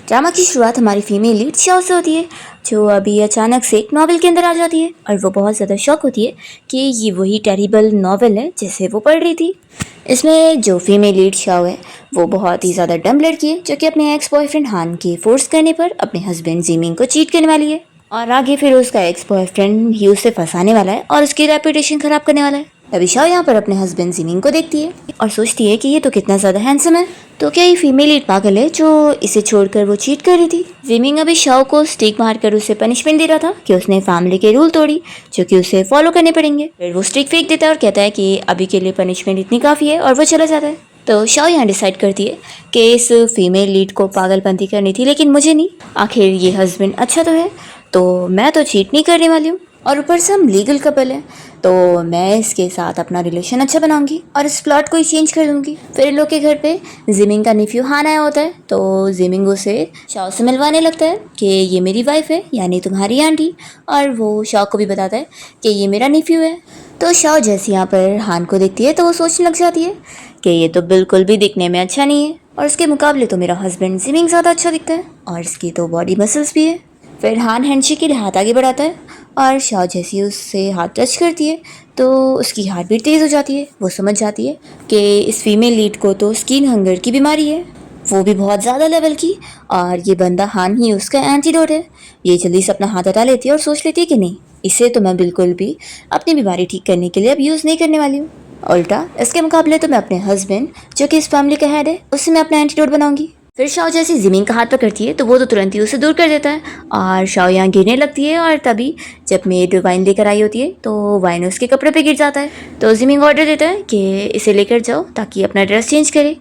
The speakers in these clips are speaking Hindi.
ड्रामा की शुरुआत हमारी फीमेल लीड शाओ से होती है, जो अभी अचानक से एक नॉवेल के अंदर आ जाती है और वो बहुत ज़्यादा शॉक होती है कि ये वही टेरिबल नॉवेल है जिसे वो पढ़ रही थी। इसमें जो फीमेल लीड शाओ है वो बहुत ही ज़्यादा डम लड़की है, जो कि अपने एक्स बॉयफ्रेंड हान के फोर्स करने पर अपने हस्बैंड जिमिंग को चीट करने वाली है और आगे फिर उसका एक्स बॉयफ्रेंड ही उसे फंसाने वाला है और उसकी रेपुटेशन खराब करने वाला है। तभी शाओ यहाँ पर अपने हस्बैंड जिमिंग को देखती है और सोचती है कि ये तो कितना ज़्यादा हैंडसम है, तो क्या ये फीमेल लीड पागल है जो इसे छोड़कर वो चीट कर रही थी। जिमिंग अभी शाओ को स्टिक मारकर उसे पनिशमेंट दे रहा था कि उसने फैमिली के रूल तोड़ी, जो कि उसे फॉलो करने पड़ेंगे। फिर वो स्टिक फेंक देता है और कहता है कि अभी के लिए पनिशमेंट इतनी काफ़ी है और वो चला जाता है। तो शाओ यहाँ डिसाइड करती है कि इस फीमेल लीड को पागलपंती करनी थी, लेकिन मुझे नहीं, आखिर ये हस्बैंड अच्छा तो है, तो मैं तो चीट नहीं करने वाली हूँ और ऊपर से हम लीगल कपल हैं, तो मैं इसके साथ अपना रिलेशन अच्छा बनाऊंगी और इस प्लॉट को ही चेंज कर दूंगी। फिर इन लोग के घर पे जिमिंग का निफ्यू हान आया होता है, तो जिमिंग उसे शाओ से मिलवाने लगता है कि ये मेरी वाइफ है यानी तुम्हारी आंटी, और वो शाओ को भी बताता है कि ये मेरा निफ्यू है। तो शाओ जैसे यहाँ पर हान को देखती है तो वो सोचने लग जाती है कि ये तो बिल्कुल भी दिखने में अच्छा नहीं है और उसके मुकाबले तो मेरा हस्बैंड जिमिंग ज़्यादा अच्छा दिखता है और इसकी तो बॉडी मसल्स भी है। फिर हान हैंडशेक के लिए हाथ आगे बढ़ाता है और शाओ जैसी उससे हाथ टच करती है तो उसकी हार्ट बीट तेज़ हो जाती है। वो समझ जाती है कि इस फीमेल लीड को तो स्किन हंगर की बीमारी है, वो भी बहुत ज़्यादा लेवल की, और ये बंदा हान ही उसका एंटीडोट है। ये जल्दी से अपना हाथ हटा लेती है और सोच लेती है कि नहीं, इसे तो मैं बिल्कुल भी अपनी बीमारी ठीक करने के लिए अब यूज़ नहीं करने वाली हूँ। उल्टा इसके मुकाबले तो मैं अपने हस्बैंड, जो कि इस फैमिली का हेड है, उससे मैं अपना एंटीडोट बनाऊंगी। फिर शाओ जैसे जिमिंग का हाथ पकड़ती है तो वो तो तुरंत ही उसे दूर कर देता है और शाओ यहाँ गिरने लगती है और तभी जब मेड वाइन लेकर आई होती है तो वाइन उसके कपड़े पे गिर जाता है। तो जिमिंग ऑर्डर देता है कि इसे लेकर जाओ ताकि अपना ड्रेस चेंज करे,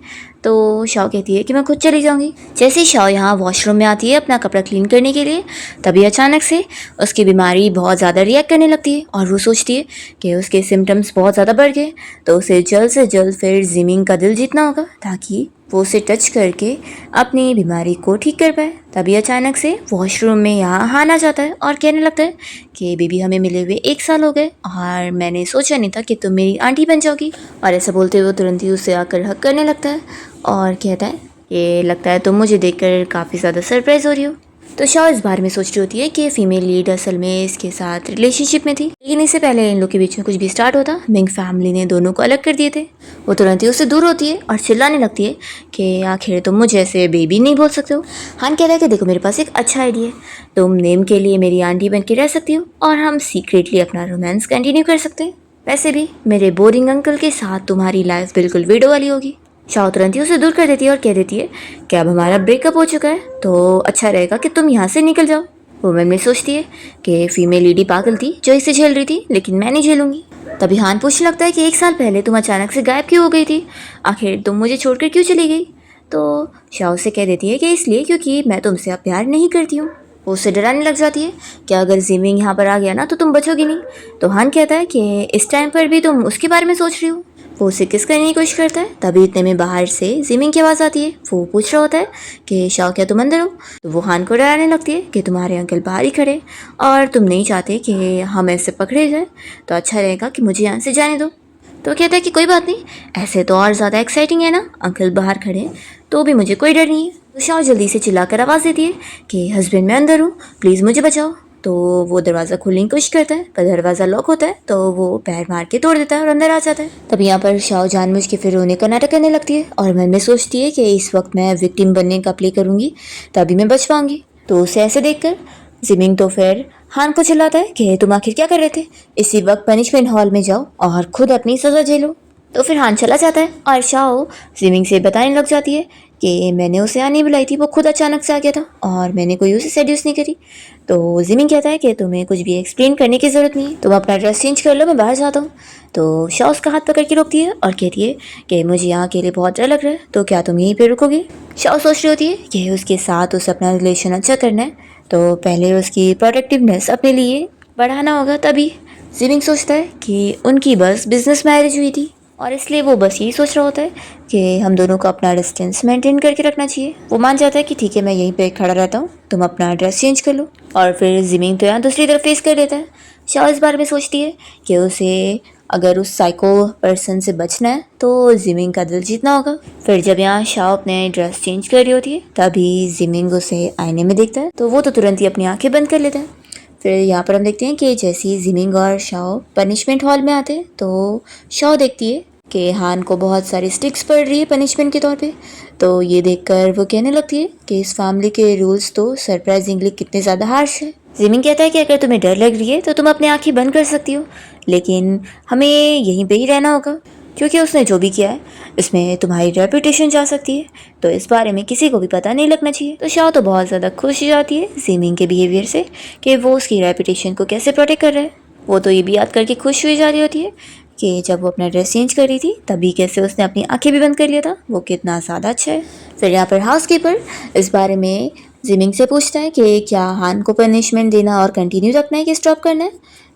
तो शाओ कहती है कि मैं खुद चली जाऊंगी। जैसे ही शाओ यहाँ वॉशरूम में आती है अपना कपड़ा क्लीन करने के लिए, तभी अचानक से उसकी बीमारी बहुत ज़्यादा रिएक्ट करने लगती है और वो सोचती है कि उसके सिम्टम्स बहुत ज़्यादा बढ़ गए, तो उसे जल्द से जल्द फिर जिमिंग का दिल जीतना होगा ताकि वो उसे टच करके अपनी बीमारी को ठीक कर पाए। तभी अचानक से वॉशरूम में यहाँ हान आ जाता है और कहने लगता है कि बेबी हमें मिले हुए 1 साल हो गए और मैंने सोचा नहीं था कि तुम मेरी आंटी बन जाओगी। और ऐसा बोलते हुए तुरंत ही उसे आकर हक करने लगता है और कहता है कि लगता है तुम मुझे देखकर काफ़ी ज़्यादा सरप्राइज हो रही हो। तो शाओ इस बारे में सोच रही होती है कि फीमेल लीड असल में इसके साथ रिलेशनशिप में थी, लेकिन इससे पहले इन लोग के बीच में कुछ भी स्टार्ट होता मिंग फैमिली ने दोनों को अलग कर दिए थे। वो तुरंत ही उससे दूर होती है और चिल्लाने लगती है कि आखिर तुम मुझे ऐसे बेबी नहीं बोल सकते हो। हान कह रहा है कि देखो मेरे पास एक अच्छा आइडिया है, तुम नेम के लिए मेरी आंटी बन के रह सकती हो और हम सीक्रेटली अपना रोमांस कंटिन्यू कर सकते हैं। वैसे भी मेरे बोरिंग अंकल के साथ तुम्हारी लाइफ बिल्कुल विडो वाली होगी। शाओ तुरंत ही उसे दूर कर देती है और कह देती है कि अब हमारा ब्रेकअप हो चुका है तो अच्छा रहेगा कि तुम यहाँ से निकल जाओ। वो मन में सोचती है कि फीमेल लेडी पागल थी जो इसे झेल रही थी, लेकिन मैं नहीं झेलूंगी। तभी हान पूछने लगता है कि 1 साल पहले तुम अचानक से गायब क्यों हो गई थी, आखिर तुम मुझे छोड़कर क्यों चली गई। तो शाओ से कह देती है कि इसलिए क्योंकि मैं तुमसे अब प्यार नहीं करती हूँ। वो उसे डराने लग जाती है कि अगर जिमिंग यहाँ पर आ गया ना तो तुम बचोगी नहीं। तो हान कहता है कि इस टाइम पर भी तुम उसके बारे में सोच रही हो। वो उसे किस करने की कोशिश करता है, तभी इतने में बाहर से जिमिंग की आवाज़ आती है। वो पूछ रहा होता है कि शाओ क्या तुम अंदर हो। तो वो हान को डराने लगती है कि तुम्हारे अंकल बाहर ही खड़े और तुम नहीं चाहते कि हम ऐसे पकड़े जाए, तो अच्छा रहेगा कि मुझे यहाँ से जाने दो। तो कहता है कि कोई बात नहीं, ऐसे तो और ज़्यादा एक्साइटिंग है ना, अंकल बाहर खड़े तो भी मुझे कोई डर नहीं है। तो शाओ जल्दी से चिल्लाकर आवाज़ देती है कि हस्बैंड मैं अंदर हूँ, प्लीज़ मुझे बचाओ। तो वो दरवाज़ा खोलने की कोशिश करता है पर दरवाज़ा लॉक होता है, तो वो पैर मार के तोड़ देता है और अंदर आ जाता है। तब यहाँ पर शाओ जानबूझ के फिर रोने का नाटक करने लगती है और मन में सोचती है कि इस वक्त मैं विक्टिम बनने का प्ले करूँगी तभी मैं बच पाऊँगी। तो उसे ऐसे देखकर जिमिंग तो फिर हान को चिल्लाता है कि तुम आखिर क्या कर रहे थे, इसी वक्त पनिशमेंट हॉल में जाओ और खुद अपनी सज़ा झेलो। तो फिर हान चला जाता है और शाओ जिमिंग से बताने लग जाती है कि मैंने उसे यहाँ नहीं बुलाई थी, वो खुद अचानक से आ गया था और मैंने कोई उसे सेड्यूस नहीं करी। तो जिमिंग कहता है कि तुम्हें कुछ भी एक्सप्लेन करने की ज़रूरत नहीं है, तुम अपना ड्रेस चेंज कर लो, मैं बाहर जाता हूँ। तो शाओ उसका हाथ पकड़ के रोकती है और कहती है कि मुझे यहाँ के लिए बहुत डर लग रहा है, तो क्या तुम यहीं पर रुकोगे। शाओ सोच रही होती है कि उसके साथ उसे अपना रिलेशन अच्छा करना है, तो पहले उसकी प्रोटेक्टिवनेस अपने लिए बढ़ाना होगा। तभी जिमिंग सोचता है कि उनकी बस बिजनेस मैरिज हुई थी और इसलिए वो बस यही सोच रहा होता है कि हम दोनों को अपना डिस्टेंस मेंटेन करके रखना चाहिए। वो मान जाता है कि ठीक है मैं यहीं पे खड़ा रहता हूँ, तुम अपना ड्रेस चेंज कर लो। और फिर जिमिंग तो यहाँ दूसरी तरफ फेस कर लेता है। शाओ इस बारे में सोचती है कि उसे अगर उस साइको पर्सन से बचना है तो जिमिंग का दिल जीतना होगा। फिर जब यहाँ शाओ अपने ड्रेस चेंज कर रही होती है तभी जिमिंग उसे आईने में देखता है तो वो तो तुरंत ही अपनी आंखें बंद कर लेता है। फिर यहाँ पर हम देखते हैं कि जैसे ही जिमिंग और शाओ पनिशमेंट हॉल में आते हैं तो शाओ देखती है कि हान को बहुत सारी स्टिक्स पड़ रही है पनिशमेंट के तौर पे। तो ये देखकर वो कहने लगती है कि इस फैमिली के रूल्स तो सरप्राइजिंगली कितने ज़्यादा हार्श है। जिमिंग कहता है कि अगर तुम्हें डर लग रही है तो तुम अपनी आंखें बंद कर सकती हो, लेकिन हमें यहीं पे ही रहना होगा क्योंकि उसने जो भी किया है इसमें तुम्हारी रेपुटेशन जा सकती है, तो इस बारे में किसी को भी पता नहीं लगना चाहिए। तो शाओ तो बहुत ज़्यादा खुश हो जाती है जिमिंग के बिहेवियर से कि वो उसकी रेपुटेशन को कैसे प्रोटेक्ट कर रहा है। वो तो ये भी याद करके खुश हुई जा रही होती है कि जब वो अपना ड्रेस चेंज कर रही थी तभी कैसे उसने अपनी आंखें भी बंद कर लिया था, वो कितना ज़्यादा अच्छा है। फिर यहाँ पर हाउसकीपर इस बारे में जिमिंग से पूछता है कि क्या हान को पनिशमेंट देना और कंटिन्यू रखना है कि स्टॉप करना है।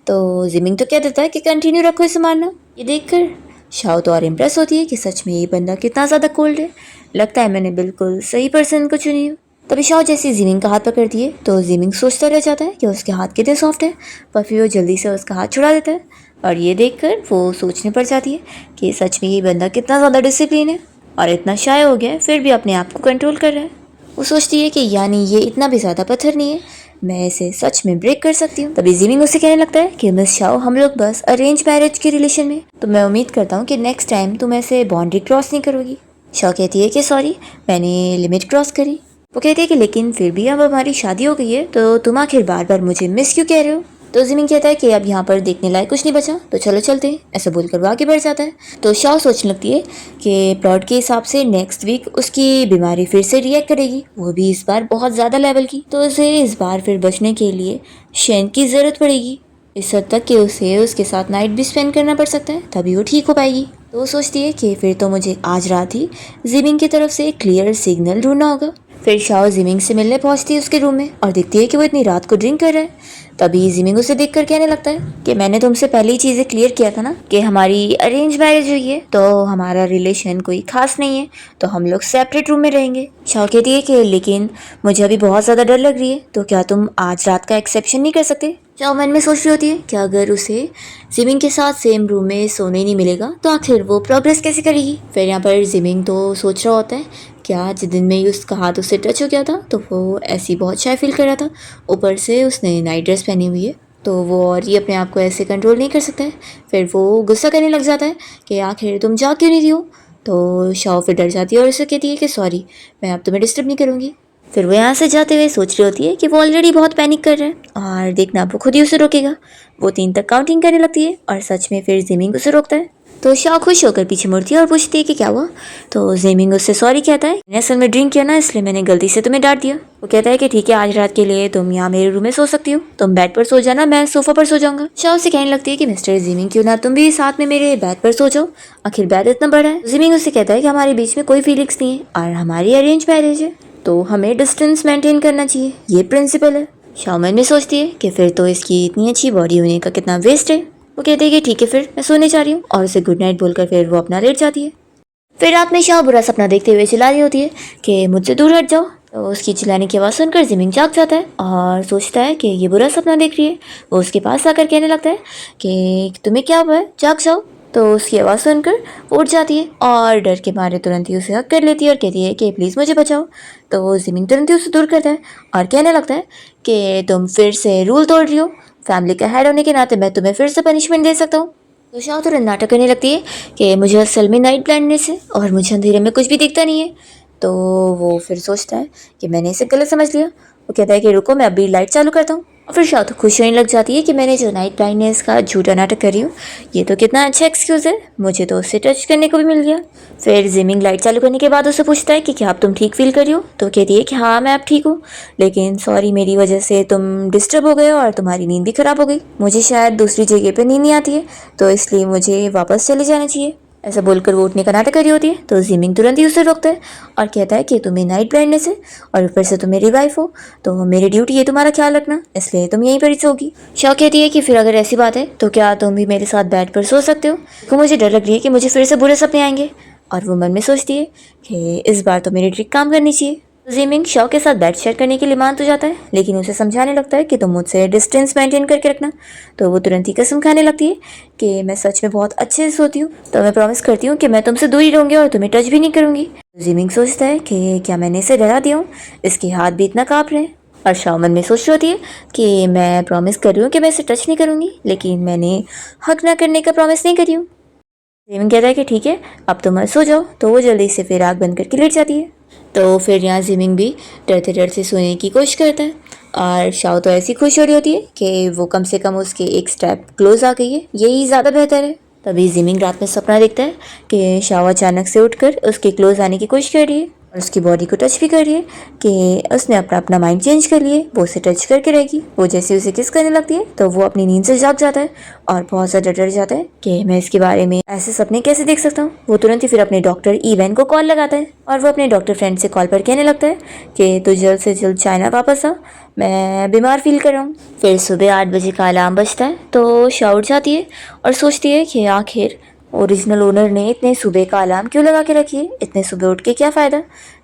तो जिमिंग तो कह देता है कि कंटिन्यू रखो इसे मारना। ये देखकर शाओ तो और इम्प्रेस होती है कि सच में ये बंदा कितना ज़्यादा कोल्ड है, लगता है मैंने बिल्कुल सही पर्सन को चुनी हूँ। तभी शाओ जैसे जिमिंग का हाथ पकड़ती है तो जिमिंग सोचता रह जाता है कि उसके हाथ कितने सॉफ्ट है, पर फिर वो जल्दी से उसका हाथ छुड़ा देता है और ये देखकर वो सोचने पड़ जाती है कि सच में ये बंदा कितना ज़्यादा डिसिप्लिन है और इतना शाय हो गया है फिर भी अपने आप को कंट्रोल कर रहा है। वो सोचती है कि यानी ये इतना भी ज़्यादा पत्थर नहीं है, मैं इसे सच में ब्रेक कर सकती हूँ। तभी जिमिंग उसे कहने लगता है कि मिस शाओ हम लोग बस अरेंज मैरिज के रिलेशन में, तो मैं उम्मीद करता हूँ कि नेक्स्ट टाइम तुम ऐसे बाउंड्री क्रॉस नहीं करोगी। शाओ कहती है कि सॉरी मैंने लिमिट क्रॉस करी। वो कहती है कि लेकिन फिर भी अब हमारी शादी हो गई है तो तुम आखिर बार बार मुझे मिस क्यों कह रहे हो। तो जिमिंग कहता है कि अब यहाँ पर देखने लायक कुछ नहीं बचा तो चलो चलते हैं, ऐसा बोलकर वो आगे बढ़ जाता है। तो शाओ सोचने लगती है कि प्लॉट के हिसाब से नेक्स्ट वीक उसकी बीमारी फिर से रिएक्ट करेगी, वो भी इस बार बहुत ज़्यादा लेवल की, तो उसे इस बार फिर बचने के लिए शेन की ज़रूरत पड़ेगी, इस हद तक कि उसे उसके साथ नाइट भी स्पेंड करना पड़ सकता है तभी वो ठीक हो पाएगी। तो वो सोचती है कि फिर तो मुझे आज रात ही जिमिंग की तरफ से क्लियर सिग्नल ढूंढना होगा। फिर शाओ जिमिंग से मिलने पहुंचती है उसके रूम में और देखती है कि वो इतनी रात को ड्रिंक कर रहा है। तभी जिमिंग उसे देखकर कहने लगता है कि मैंने तुमसे पहले ही चीज़ें क्लियर किया था ना कि हमारी अरेंज मैरिज हुई है तो हमारा रिलेशन कोई खास नहीं है, तो हम लोग सेपरेट रूम में रहेंगे। शाओ कहती है कि लेकिन मुझे अभी बहुत ज़्यादा डर लग रही है, तो क्या तुम आज रात का एक्सेप्शन नहीं कर सकते। शाओ मन में सोच रही होती है कि अगर उसे जिमिंग के साथ सेम रूम में सोने नहीं मिलेगा तो आखिर वो प्रोग्रेस कैसे करेगी। फिर यहाँ पर जिमिंग तो सोच रहा होता है कि आज दिन में ही उसका हाथ उससे टच हो गया था तो वो ऐसी बहुत शाय फील कर रहा था, ऊपर से उसने नाइट ड्रेस पहनी हुई है तो वो और ही अपने आप को ऐसे कंट्रोल नहीं कर सकता है। फिर वो गुस्सा करने लग जाता है कि आखिर तुम जा क्यों नहीं रही हो। तो शाओ फिर डर जाती है और उसे कहती है कि सॉरी मैं अब तुम्हें डिस्टर्ब नहीं करूँगी। फिर वो यहाँ से जाते हुए सोच रही होती है कि वो ऑलरेडी बहुत पैनिक कर रहा है और देखना वो खुद ही उसे रोकेगा। वो 3 तक काउंटिंग करने लगती है और सच में फिर जिमिंग उसे रोकता है। तो शाओ खुश होकर पीछे मुड़ती है और पूछती है कि क्या हुआ। तो जिमिंग उससे सॉरी कहता है, मैंने असल में ड्रिंक किया ना इसलिए मैंने गलती से तुम्हें डांट दिया। वो कहता है कि ठीक है आज रात के लिए तुम यहाँ मेरे रूम में सो सकती हो, तुम बेड पर सो जाना मैं सोफा पर सो जाऊंगा। शाओ से कहने लगती है कि मिस्टर जिमिंग क्यों ना तुम भी साथ में मेरे बेड पर सो जाओ, आखिर बेड इतना बड़ा है। जिमिंग उससे कहता है कि हमारे बीच में कोई फीलिंग्स नहीं है और हमारी अरेंज मैरिज है तो हमें डिस्टेंस मेंटेन करना चाहिए, ये प्रिंसिपल है। शाओ मन में सोचती है कि फिर तो इसकी इतनी अच्छी बॉडी होने का कितना वेस्ट है। वो कहते हैं कि ठीक है फिर मैं सोने जा रही हूँ और उसे गुड नाइट बोलकर फिर वो अपना लेट जाती है। फिर रात में शाओ बुरा सपना देखते हुए चिल्ला रही होती है कि मुझसे दूर हट जाओ। तो उसकी चिल्लाने की आवाज़ सुनकर जिमिंग जाग जाता है और सोचता है कि ये बुरा सपना देख रही है। वो उसके पास आकर कहने लगता है कि तुम्हें क्या हुआ है, जाग जाओ। तो उसकी आवाज़ सुनकर वो उठ जाती है और डर के मारे तुरंत ही उसे हक कर लेती है और कहती है कि प्लीज़ मुझे बचाओ। तो जिमिंग तुरंत ही उसे दूर करता है और कहने लगता है कि तुम फिर से रूल तोड़ रही हो, फैमिली का हेड होने के नाते मैं तुम्हें फिर से पनिशमेंट दे सकता हूँ। तो शाओ तुरंत नाटक करने लगती है कि मुझे असल में नाइट ब्लाइंडनेस है और मुझे अंधेरे में कुछ भी दिखता नहीं है। तो वो फिर सोचता है कि मैंने इसे गलत समझ लिया। वो कहता है कि रुको मैं अभी लाइट चालू करता हूँ और फिर शाओ तो खुश होने लग जाती है कि मैंने जो नाइट ब्लाइंडनेस का झूठा नाटक करी हूँ ये तो कितना अच्छा एक्सक्यूज़ है, मुझे तो उससे टच करने को भी मिल गया। फिर जिमिंग लाइट चालू करने के बाद उससे पूछता है कि क्या अब तुम ठीक फील कर रही हो। तो कहती है कि हाँ मैं अब ठीक हूँ, लेकिन सॉरी मेरी वजह से तुम डिस्टर्ब हो गए और तुम्हारी नींद भी ख़राब हो गई, मुझे शायद दूसरी जगह पर नींद नहीं आती है तो इसलिए मुझे वापस चले जाना चाहिए। ऐसा बोलकर वो उठने का नाटक कर रही होती है तो जिमिंग तुरंत ही उसे रोकता है और कहता है कि तुम्हें नाइट ब्लाइंडनेस है और ऊपर से तुम मेरी वाइफ हो तो मेरी ड्यूटी है तुम्हारा ख्याल रखना, इसलिए तुम यहीं पर ही सोगी। शाओ कहती है कि फिर अगर ऐसी बात है तो क्या तुम भी मेरे साथ बेड पर सो सकते हो, क्योंकि मुझे डर लग रही है कि मुझे फिर से बुरे सपने आएंगे। और वो मन में सोचती है कि इस बार तो मेरी ट्रिक काम करनी चाहिए। जिमिंग शाओ के साथ बेड शेयर करने के लिए मान तो जाता है, लेकिन उसे समझाने लगता है कि तुम मुझसे डिस्टेंस मेंटेन करके रखना। तो वो तुरंत ही कसम खाने लगती है कि मैं सच में बहुत अच्छे से सोती हूँ, तो मैं प्रॉमिस करती हूँ कि मैं तुमसे दूर ही रहूंगी और तुम्हें टच भी नहीं करूंगी। जिमिंग सोचता है कि क्या मैंने इसे डरा दिया हूँ, इसके हाथ भी इतना काँप रहे हैं। और शाओ मन में सोच रही होती है कि मैं प्रॉमिस कर रही हूँ कि मैं इसे टच नहीं करूंगी, लेकिन मैंने हक ना करने का प्रॉमिस नहीं करी हूँ। जिमिंग कहता है कि ठीक है, अब तो मत सो जाओ। तो वो जल्दी से फिर आग बंद करके लेट जाती है। तो फिर यहाँ जिमिंग भी डरते डरते सोने की कोशिश करता है, और शाओ तो ऐसी खुश हो रही होती है कि वो कम से कम उसके एक स्टेप क्लोज आ गई है, यही ज़्यादा बेहतर है। तभी जिमिंग रात में सपना देखता है कि शाओ अचानक से उठकर उसके क्लोज आने की कोशिश कर रही है और उसकी बॉडी को टच भी कर रही है कि उसने अपना अपना माइंड चेंज कर लिए, वो उसे टच करके रहेगी। वो जैसे उसे किस करने लगती है तो वो अपनी नींद से जाग जाता है और बहुत ज़्यादा डर जाता है कि मैं इसके बारे में ऐसे सपने कैसे देख सकता हूँ। वो तुरंत ही फिर अपने डॉक्टर इवेन को कॉल लगाता है और वो अपने डॉक्टर फ्रेंड से कॉल पर कहने लगता है कि तू जल्द से जल्द चाइना वापस आ, मैं बीमार फील कर रहा हूँ। फिर सुबह 8 बजे का अलार्म बजता है तो शाओ उठ जाती है और सोचती है कि आखिर ओरिजिनल ओनर ने इतने सुबह का अलार्म क्यों लगा के रखी है, इतने सुबह उठ के क्या फ़ायदा।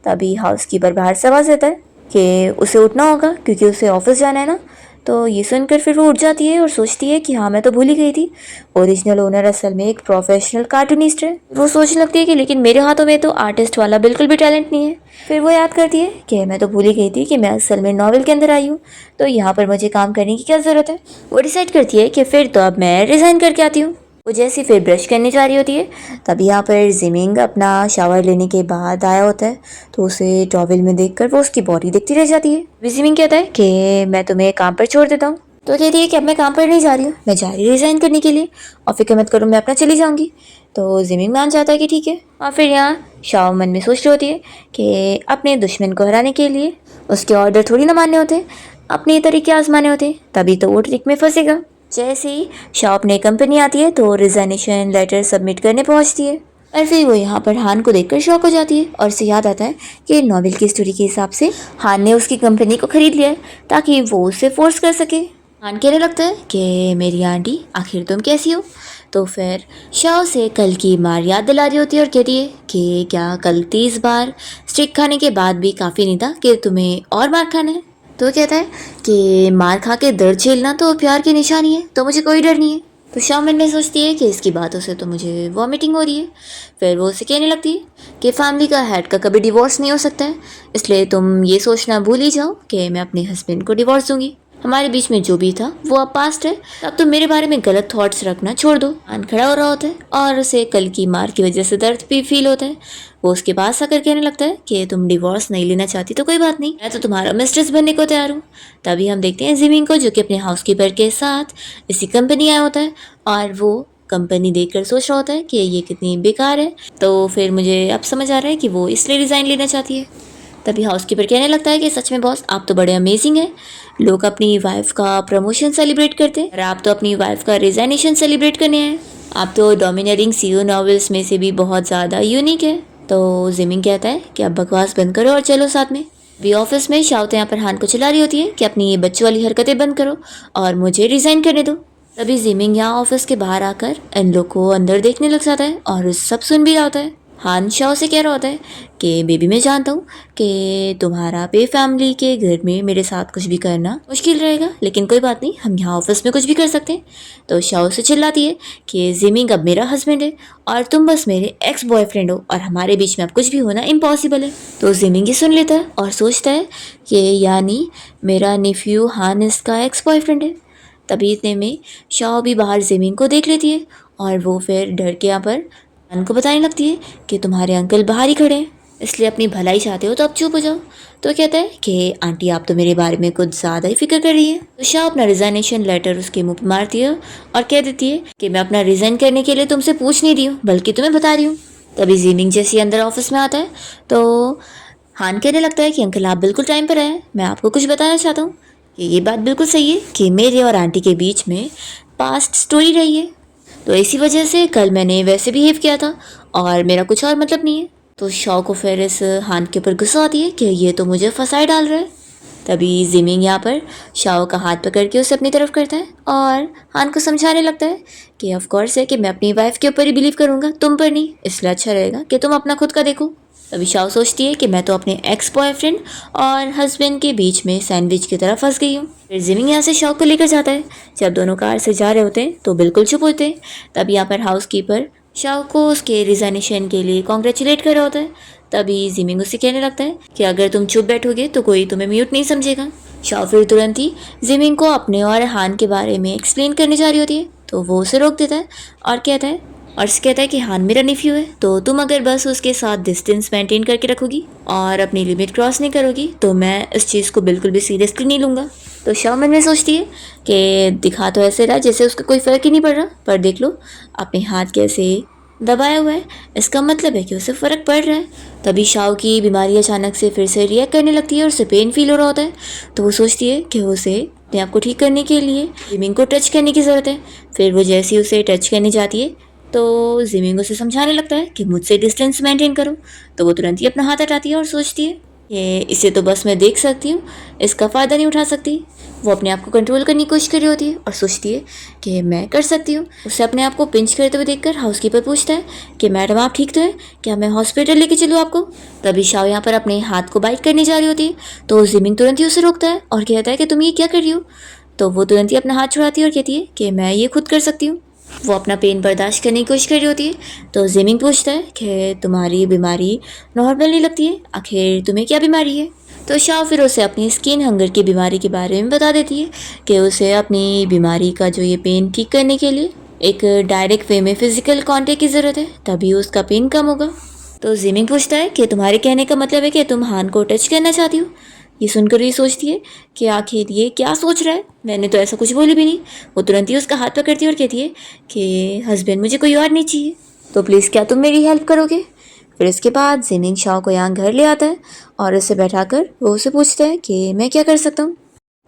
तभी हाउसकीपर बाहर से आवाज़ देता है कि उसे उठना होगा क्योंकि उसे ऑफिस जाना है ना। तो ये सुनकर फिर वो उठ जाती है और सोचती है कि हाँ, मैं तो भूल ही गई थी, ओरिजिनल ओनर असल में एक प्रोफेशनल कार्टूनिस्ट है। वो सोचने लगती है कि लेकिन मेरे हाथों में तो आर्टिस्ट वाला बिल्कुल भी टैलेंट नहीं है। फिर वो याद करती है कि मैं तो भूल ही गई थी कि मैं असल में नॉवेल के अंदर आई हूँ, तो यहाँ पर मुझे काम करने की क्या ज़रूरत है। वो डिसाइड करती है कि फिर तो अब मैं रिज़ाइन करके आती हूँ। वो जैसे फिर ब्रश करने जा रही होती है तभी यहाँ पर जिमिंग अपना शावर लेने के बाद आया होता है, तो उसे टॉवेल में देखकर वो उसकी बॉडी देखती रह जाती है। जिमिंग कहता है कि मैं तुम्हें काम पर छोड़ देता हूँ। तो कहती है कि अब मैं काम पर नहीं जा रही हूँ, मैं जा रही हूँ रिज़ाइन करने के लिए, और फिक्र मत करो, मैं अपना चली जाऊँगी। तो जिमिंग मान जाता है कि ठीक है। और फिर यहाँ शाओ मन में सोच रही होती है कि अपने दुश्मन को हराने के लिए उसके ऑर्डर थोड़ी ना मानने होते, अपने तरीके आजमाने होते, तभी तो वो ट्रिक में फंसेगा। जैसे ही शाओ अपने कंपनी आती है तो रिजाइनेशन लेटर सबमिट करने पहुंचती है, और फिर वो यहाँ पर हान को देखकर शॉक हो जाती है और उसे याद आता है कि नॉवेल की स्टोरी के हिसाब से हान ने उसकी कंपनी को खरीद लिया है ताकि वो उसे फोर्स कर सके। हान कहने लगता है कि मेरी आंटी आखिर तुम कैसी हो। तो फिर शाओ से कल की मार याद दिला रही होती है और कहती है कि क्या कल 30 बार स्टिक खाने के बाद भी काफ़ी नहीं था कि तुम्हें और मार खाना है। तो कहता है कि मार खा के दर्द झेलना तो प्यार की निशानी है, तो मुझे कोई डर नहीं है। तो शाओ मन में सोचती है कि इसकी बातों से तो मुझे वॉमिटिंग हो रही है। फिर वो उसे कहने लगती है कि फैमिली का हेड का कभी डिवोर्स नहीं हो सकता है, इसलिए तुम ये सोचना भूल ही जाओ कि मैं अपने हस्बैंड को डिवोर्स दूंगी। हमारे बीच में जो भी था वो अब पास्ट है, अब तुम मेरे बारे में गलत थॉट्स रखना छोड़ दो। आन खड़ा हो रहा होता है और उसे कल की मार की वजह से दर्द भी फील होता है। वो उसके पास आकर कहने लगता है कि तुम डिवोर्स नहीं लेना चाहती तो कोई बात नहीं, मैं तो तुम्हारा मिस्ट्रेस बनने को तैयार हूँ। तभी हम देखते हैं जिमिंग को, जो कि अपने हाउसकीपर के साथ इसी कंपनी आया होता है और वो कंपनी देखकर सोच रहा होता है कि ये कितनी बेकार है। तो फिर मुझे अब समझ आ रहा है कि वो इसलिए रिज़ाइन लेना चाहती है। तभी हाउसकीपर कहने लगता है कि सच में बॉस, आप तो बड़े अमेजिंग हैं। लोग अपनी वाइफ का प्रमोशन सेलिब्रेट करते हैं और आप तो अपनी वाइफ का रिजाइनेशन सेलिब्रेट करने हैं। आप तो डोमिनेटिंग सीईओ नॉवेल्स में से भी बहुत ज़्यादा यूनिक है। तो जिमिंग कहता है कि अब बकवास बंद करो और चलो साथ में। भी ऑफिस में शाओ तो यहाँ पर हान को चिल्ला रही होती है कि अपनी ये बच्चों वाली हरकतें बंद करो और मुझे रिजाइन करने दो। तभी जिमिंग यहाँ ऑफिस के बाहर आकर इन लोग को अंदर देखने लग जाता है और सब सुन भी रहा होता है। हान शाओ से कह रहा होता है कि बेबी, मैं जानता हूँ कि तुम्हारा पे फैमिली के घर में मेरे साथ कुछ भी करना मुश्किल रहेगा, लेकिन कोई बात नहीं, हम यहाँ ऑफिस में कुछ भी कर सकते हैं। तो शाओ से चिल्लाती है कि जिमिंग अब मेरा हस्बैंड है और तुम बस मेरे एक्स बॉयफ्रेंड हो और हमारे बीच में अब कुछ भी होना इम्पॉसिबल है। तो जिमिंग ये सुन लेता है और सोचता है कि यानी मेरा नेफ्यू हान इसका एक्स बॉयफ्रेंड है। तभी इतने में शाओ भी बाहर जिमिंग को देख लेती है और वो फिर डर के यहाँ पर हान को बताने लगती है कि तुम्हारे अंकल बाहर ही खड़े हैं, इसलिए अपनी भलाई चाहते हो तो अब चुप हो जाओ। तो कहता है कि आंटी, आप तो मेरे बारे में कुछ ज़्यादा ही फिक्र कर रही है। तो शाह अपना रिजाइनेशन लेटर उसके मुंह पे मारती है और कह देती है कि मैं अपना रिजाइन करने के लिए तुमसे पूछ नहीं रही हूँ, बल्कि तुम्हें बता रही हूँ। तभी जिमिंग जैसे अंदर ऑफिस में आता है तो हान कहने लगता है कि अंकल, आप बिल्कुल टाइम पर आए, मैं आपको कुछ बताना चाहता हूँ कि ये बात बिल्कुल सही है कि मेरे और आंटी के बीच में पास्ट स्टोरी रही है, तो इसी वजह से कल मैंने वैसे बिहेव किया था और मेरा कुछ और मतलब नहीं है। तो शाओ को फिर इस हान के ऊपर गुस्सा आती है कि ये तो मुझे फंसाए डाल रहा है। तभी जिमिंग यहाँ पर शाओ का हाथ पकड़ के उसे अपनी तरफ करता है और हान को समझाने लगता है कि ऑफ कोर्स है कि मैं अपनी वाइफ के ऊपर ही बिलीव करूँगा, तुम पर नहीं, इसलिए अच्छा रहेगा कि तुम अपना खुद का देखो। तभी शाओ सोचती है कि मैं तो अपने एक्स बॉयफ्रेंड और हस्बैंड के बीच में सैंडविच की तरह फंस गई हूँ। फिर जिमिंग यहाँ से शाओ को लेकर जाता है। जब दोनों कार से जा रहे होते हैं तो बिल्कुल चुप होते हैं। तब यहाँ पर हाउसकीपर शाओ को उसके रिजाइनेशन के लिए कॉन्ग्रेचुलेट कर रहा होता है। तभी जिमिंग उससे कहने लगता है कि अगर तुम चुप बैठोगे तो कोई तुम्हें म्यूट नहीं समझेगा। शाओ फिर तुरंत ही जिमिंग को अपने और हान के बारे में एक्सप्लेन करने जा रही होती है, तो वो उसे रोक देता है और कहता है कि हान मेरा नेफ्यू है, तो तुम अगर बस उसके साथ डिस्टेंस मेंटेन करके रखोगी और अपनी लिमिट क्रॉस नहीं करोगी तो मैं इस चीज़ को बिल्कुल भी सीरियसली नहीं लूँगा। तो शाओ मन में सोचती है कि दिखा तो ऐसे रहा जैसे उसका कोई फ़र्क ही नहीं पड़ रहा, पर देख लो अपने हाथ कैसे दबाया हुआ है, इसका मतलब है कि उसे फ़र्क पड़ रहा है। तभी शाओ की बीमारी अचानक से फिर से रिएक्ट करने लगती है और उसे पेन फील हो रहा होता है। तो वो सोचती है कि उसे अपने आप को ठीक करने के लिए जिमिंग को टच करने की ज़रूरत है। फिर वो जैसे ही उसे टच करने जाती है तो जिमिंग उसे समझाने लगता है कि मुझसे डिस्टेंस मेंटेन करो। तो वो तुरंत ही अपना हाथ हटाती है और सोचती है कि इसे तो बस मैं देख सकती हूँ, इसका फ़ायदा नहीं उठा सकती। वो अपने आप को कंट्रोल करने की कोशिश कर रही होती है और सोचती है कि मैं कर सकती हूँ। उसे अपने आप को पिंच करते हुए देखकर हाउसकीपर पूछता है कि मैडम आप ठीक तो हैं, क्या मैं हॉस्पिटल लेके चलूँ आपको। तभी शाओ यहाँ पर अपने हाथ को बाइट करने जा रही होती है, तो जिमिंग तुरंत ही उसे रोकता है और कहता है कि तुम ये क्या कर रही हो। तो वो तुरंत ही अपना हाथ छुड़ाती है और कहती है कि मैं ये खुद कर सकती हूँ। वो अपना पेन बर्दाश्त करने की कोशिश कर रही होती है, तो जिमिंग पूछता है कि तुम्हारी बीमारी नॉर्मल नहीं लगती है, आखिर तुम्हें क्या बीमारी है। तो शाओ फिर उसे अपनी स्किन हंगर की बीमारी के बारे में बता देती है कि उसे अपनी बीमारी का जो ये पेन ठीक करने के लिए एक डायरेक्ट वे में फिजिकल कांटेक्ट की ज़रूरत है, तभी उसका पेन कम होगा। तो जिमिंग पूछता है कि तुम्हारे कहने का मतलब है कि तुम हान को टच करना चाहती हो। ये सुनकर ये सोचती है कि आखिर ये क्या सोच रहा है, मैंने तो ऐसा कुछ बोली भी नहीं। वो तुरंत ही उसका हाथ पकड़ती है और कहती है कि हस्बैंड मुझे कोई और नहीं चाहिए, तो प्लीज़ क्या तुम मेरी हेल्प करोगे। फिर इसके बाद जिमिंग शाओ को यहाँ घर ले आता है और उसे बैठाकर वो उसे पूछता है कि मैं क्या कर सकता हूँ।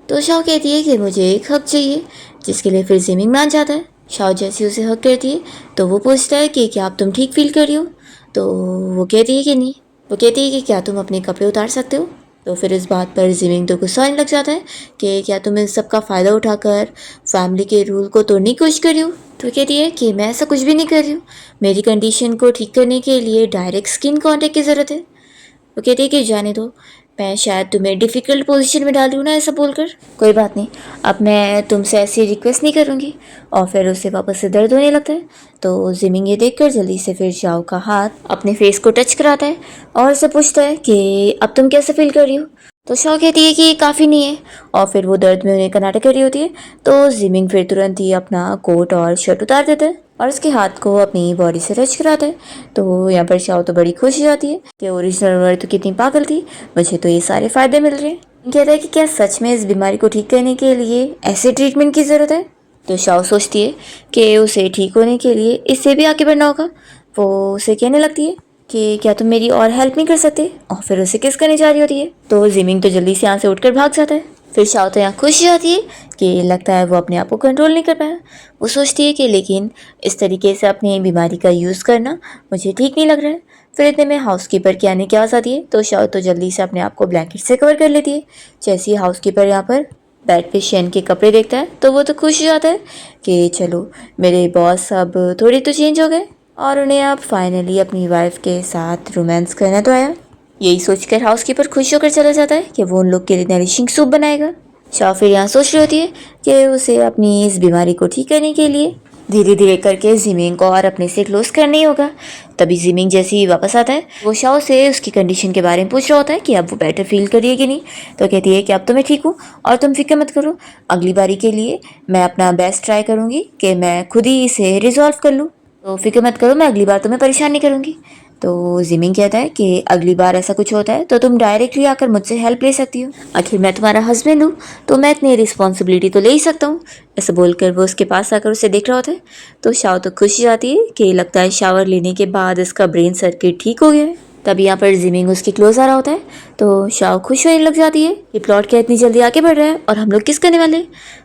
तो शाओ कहती है कि मुझे एक हक चाहिए, जिसके लिए फिर जिमिंग मान जाता है। शाओ जैसे उसे हक करती है तो वो पूछता है कि क्या आप तुम ठीक फील कर रही हो। तो वो कहती है कि नहीं। वो कहती है कि क्या तुम अपने कपड़े उतार सकते हो। तो फिर इस बात पर जिमिंग तो गुस्सा आने लग जाता है कि क्या तुम इस सब का फ़ायदा उठाकर फैमिली के रूल को तोड़ने की कोशिश कर रही हो। तो कहती है कि मैं ऐसा कुछ भी नहीं कर रही हूँ, मेरी कंडीशन को ठीक करने के लिए डायरेक्ट स्किन कांटेक्ट की ज़रूरत है। वो कहती है कि जाने दो, मैं शायद तुम्हें डिफ़िकल्ट पोजीशन में डाल रही हूँ ना ऐसा बोलकर। कोई बात नहीं, अब मैं तुमसे ऐसी रिक्वेस्ट नहीं करूँगी। और फिर उससे वापस से दर्द होने लगता है। तो जिमिंग ये देखकर जल्दी से फिर शाओ का हाथ अपने फेस को टच कराता है और उससे पूछता है कि अब तुम कैसे फील कर रही हो। तो शाओ कहती है कि काफ़ी नहीं है और फिर वो दर्द में उन्हें का नाटक कर रही होती है। तो जिमिंग फिर तुरंत ही अपना कोट और शर्ट उतार देता है और उसके हाथ को अपनी बॉडी से टच कराता है। तो यहाँ पर शाओ तो बड़ी खुश हो जाती है कि ओरिजिनल वर्ड तो कितनी पागल थी, मुझे तो ये सारे फ़ायदे मिल रहे हैं। कहता है कि क्या सच में इस बीमारी को ठीक करने के लिए ऐसे ट्रीटमेंट की ज़रूरत है। तो शाओ सोचती है कि उसे ठीक होने के लिए इससे भी आगे बढ़ना होगा। वो उसे कहने लगती है कि क्या तुम मेरी और हेल्प नहीं कर सकते, और फिर उसे किस करने जा रही होती है। तो जिमिंग तो जल्दी से यहाँ से उठकर भाग जाता है। फिर शाओ तो यहाँ खुश हो जाती है कि लगता है वो अपने आप को कंट्रोल नहीं कर पाया। वो सोचती है कि लेकिन इस तरीके से अपनी बीमारी का यूज़ करना मुझे ठीक नहीं लग रहा है। फिर इतने में हाउसकीपर के आने की आवाज़ आती है, तो शाओ तो जल्दी से अपने आप को ब्लैंकेट से कवर कर लेती है। जैसे ही हाउसकीपर यहाँ पर बेड पे शेन के कपड़े देखता है तो वो तो खुश हो जाता है कि चलो मेरे बॉस अब थोड़ी तो चेंज हो गए और उन्हें अब फाइनली अपनी वाइफ के साथ रोमांस करना तो आया। यही सोचकर हाउसकीपर खुश होकर चला जाता है कि वो उन लोग के लिए नरिशिंग सूप बनाएगा। शाओ फिर यहाँ सोच रही होती है कि उसे अपनी इस बीमारी को ठीक करने के लिए धीरे धीरे करके जिमिंग को और अपने से क्लोज करना ही होगा। तभी जिमिंग जैसे ही वापस आता है वो शाओ से उसकी कंडीशन के बारे में पूछ रहा होता है कि अब वो बेटर फील करिए कि नहीं। तो कहती है कि अब तो मैं ठीक हूँ और तुम फिक्र मत करो, अगली बारी के लिए मैं अपना बेस्ट ट्राई करूँगी कि मैं खुद ही इसे रिजॉल्व कर लूँ। तो फिक्र मत करो, मैं अगली बार तुम्हें परेशान नहीं करूँगी। तो जिमिंग कहता है कि अगली बार ऐसा कुछ होता है तो तुम डायरेक्टली आकर मुझसे हेल्प ले सकती हो, आखिर मैं तुम्हारा हस्बैंड हूँ तो मैं इतनी रिस्पॉन्सिबिलिटी तो ले ही सकता हूँ। ऐसा बोलकर वो उसके पास आकर उसे देख रहा होता है। तो शाओ तो खुश हो जाती है कि लगता है शावर लेने के बाद इसका ब्रेन सर्किट ठीक हो गया है। तभी यहाँ पर जिमिंग उसके क्लोज आ रहा होता है, तो शाओ खुश होने लग जाती है ये प्लॉट क्या इतनी जल्दी आगे बढ़ रहा है और हम लोग किस करने वाले।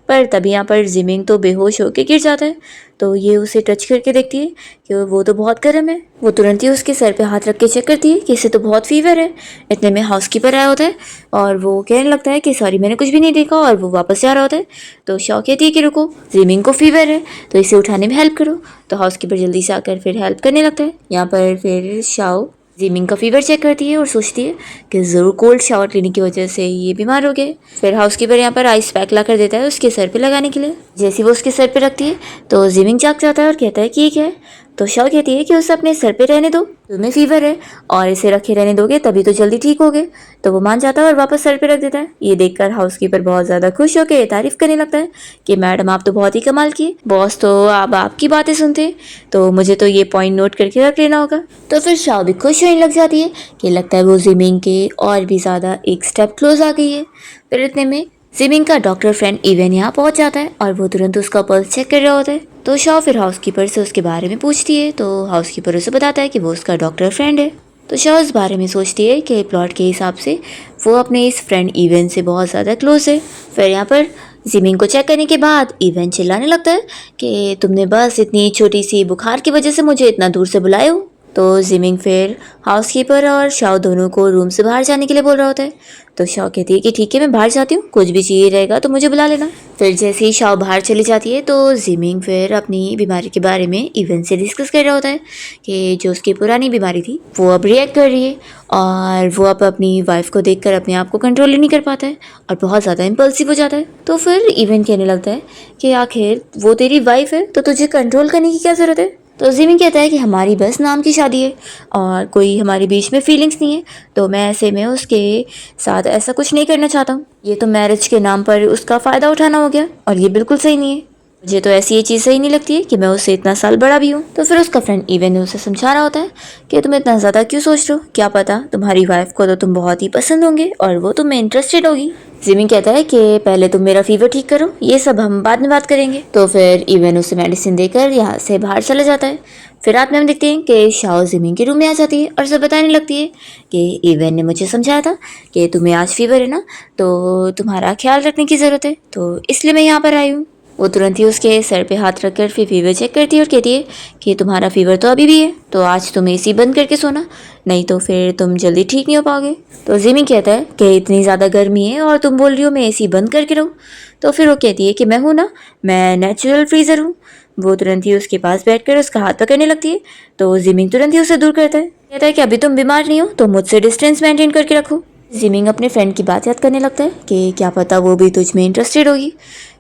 पर तभी यहाँ पर जिमिंग तो बेहोश होकर गिर जाता है। तो ये उसे टच करके देखती है कि वो तो बहुत गर्म है। वो तुरंत ही उसके सर पे हाथ रख के चेक करती है कि इसे तो बहुत फीवर है। इतने में हाउसकीपर आया होता है और वो कहने लगता है कि सॉरी मैंने कुछ भी नहीं देखा, और वो वापस जा रहा होता है। तो शाओ कहती है कि रुको, जिमिंग को फीवर है तो इसे उठाने में हेल्प करो। तो हाउसकीपर जल्दी से आकर फिर हेल्प करने लगता है। यहाँ पर फिर शाओ जिमिंग का फीवर चेक करती है और सोचती है कि ज़रूर कोल्ड शावर लेने की वजह से ये बीमार हो गए। फिर हाउसकीपर यहाँ पर आइस पैक ला कर देता है उसके सर पे लगाने के लिए। जैसे वो उसके सर पे रखती है तो जिमिंग जाग जाता है और कहता है कि ये क्या है। तो शाओ कहती है कि उसे अपने सर पे रहने दो, तुम्हें फीवर है और इसे रखे रहने दोगे तभी तो जल्दी ठीक होगे। तो वो मान जाता है और वापस सर पे रख देता है। ये देखकर हाउसकीपर बहुत ज़्यादा खुश होकर तारीफ करने लगता है कि मैडम आप तो बहुत ही कमाल की, बॉस तो अब आपकी बातें सुनते, तो मुझे तो ये पॉइंट नोट करके रख लेना होगा। तो फिर शाओ भी खुश होने लग जाती है कि लगता है वो जिमिंग के और भी ज़्यादा एक स्टेप क्लोज आ गई है। फिर इतने में जिमिंग का डॉक्टर फ्रेंड इवन यहाँ पहुँच जाता है और वो तुरंत उसका पल्स चेक कर रहा होता है। तो शाओ फिर हाउसकीपर से उसके बारे में पूछती है तो हाउसकीपर उसे बताता है कि वो उसका डॉक्टर फ्रेंड है। तो शाओ इस बारे में सोचती है कि प्लॉट के हिसाब से वो अपने इस फ्रेंड इवन से बहुत ज़्यादा क्लोज है। फिर यहाँ पर जिमिंग को चेक करने के बाद इवन चिल्लाने लगता है कि तुमने बस इतनी छोटी सी बुखार की वजह से मुझे इतना दूर से बुलाए हो। तो जिमिंग फिर हाउसकीपर और शाओ दोनों को रूम से बाहर जाने के लिए बोल रहा होता है। तो शाओ कहती है कि ठीक है मैं बाहर जाती हूँ, कुछ भी चाहिए रहेगा तो मुझे बुला लेना। फिर जैसे ही शाओ बाहर चली जाती है तो जिमिंग फिर अपनी बीमारी के बारे में इवन से डिस्कस कर रहा होता है कि जो उसकी पुरानी बीमारी थी वो अब रिएक्ट कर रही है और वो अब अपनी वाइफ को देखकर अपने आप को कंट्रोल ही नहीं कर पाता है और बहुत ज़्यादा इम्पल्सिव हो जाता है। तो फिर इवन कहने लगता है कि आखिर वो तेरी वाइफ है तो तुझे कंट्रोल करने की क्या ज़रूरत है। तो जिमिंग कहता है कि हमारी बस नाम की शादी है और कोई हमारे बीच में फीलिंग्स नहीं है, तो मैं ऐसे में उसके साथ ऐसा कुछ नहीं करना चाहता हूँ। ये तो मैरिज के नाम पर उसका फ़ायदा उठाना हो गया और ये बिल्कुल सही नहीं है। मुझे तो ऐसी ये चीज़ सही नहीं लगती है कि मैं उससे इतना साल बड़ा भी हूँ। तो फिर उसका फ्रेंड इवन ने उसे समझा रहा होता है कि तुम इतना ज़्यादा क्यों सोच रहे हो, क्या पता तुम्हारी वाइफ को तो तुम बहुत ही पसंद होंगे और वो तुम्हें इंटरेस्टेड होगी। जिमिंग कहता है कि पहले तुम मेरा फीवर ठीक करो, ये सब हम बाद में बात करेंगे। तो फिर इवन उसे मेडिसिन देकर यहाँ से बाहर चला जाता है। फिर रात में हम देखते हैं कि शाओ जिमिंग के रूम में आ जाती है और सब बताने लगती है कि इवन ने मुझे समझाया था कि तुम्हें आज फीवर है ना, तो तुम्हारा ख्याल रखने की ज़रूरत है, तो इसलिए मैं यहाँ पर आई हूँ। वो तुरंत ही उसके सर पे हाथ रखकर फिर फीवर चेक करती है और कहती है कि तुम्हारा फीवर तो अभी भी है, तो आज तुम एसी बंद करके सोना, नहीं तो फिर तुम जल्दी ठीक नहीं हो पाओगे। तो जिमिंग कहता है कि इतनी ज़्यादा गर्मी है और तुम बोल रही हो मैं एसी बंद करके रहूँ। तो फिर वो कहती है कि मैं हूँ ना, मैं नेचुरल फ्रीज़र हूँ। वो तुरंत ही उसके पास बैठकर उसका हाथ पकड़ने लगती है। तो जिमिंग तुरंत ही उसे दूर करता है, कहता है कि अभी तुम बीमार नहीं हो तो मुझसे डिस्टेंस मेंटेन करके रखो। जिमिंग अपने फ्रेंड की बात याद करने लगता है कि क्या पता वो भी तुझ में इंटरेस्टेड होगी।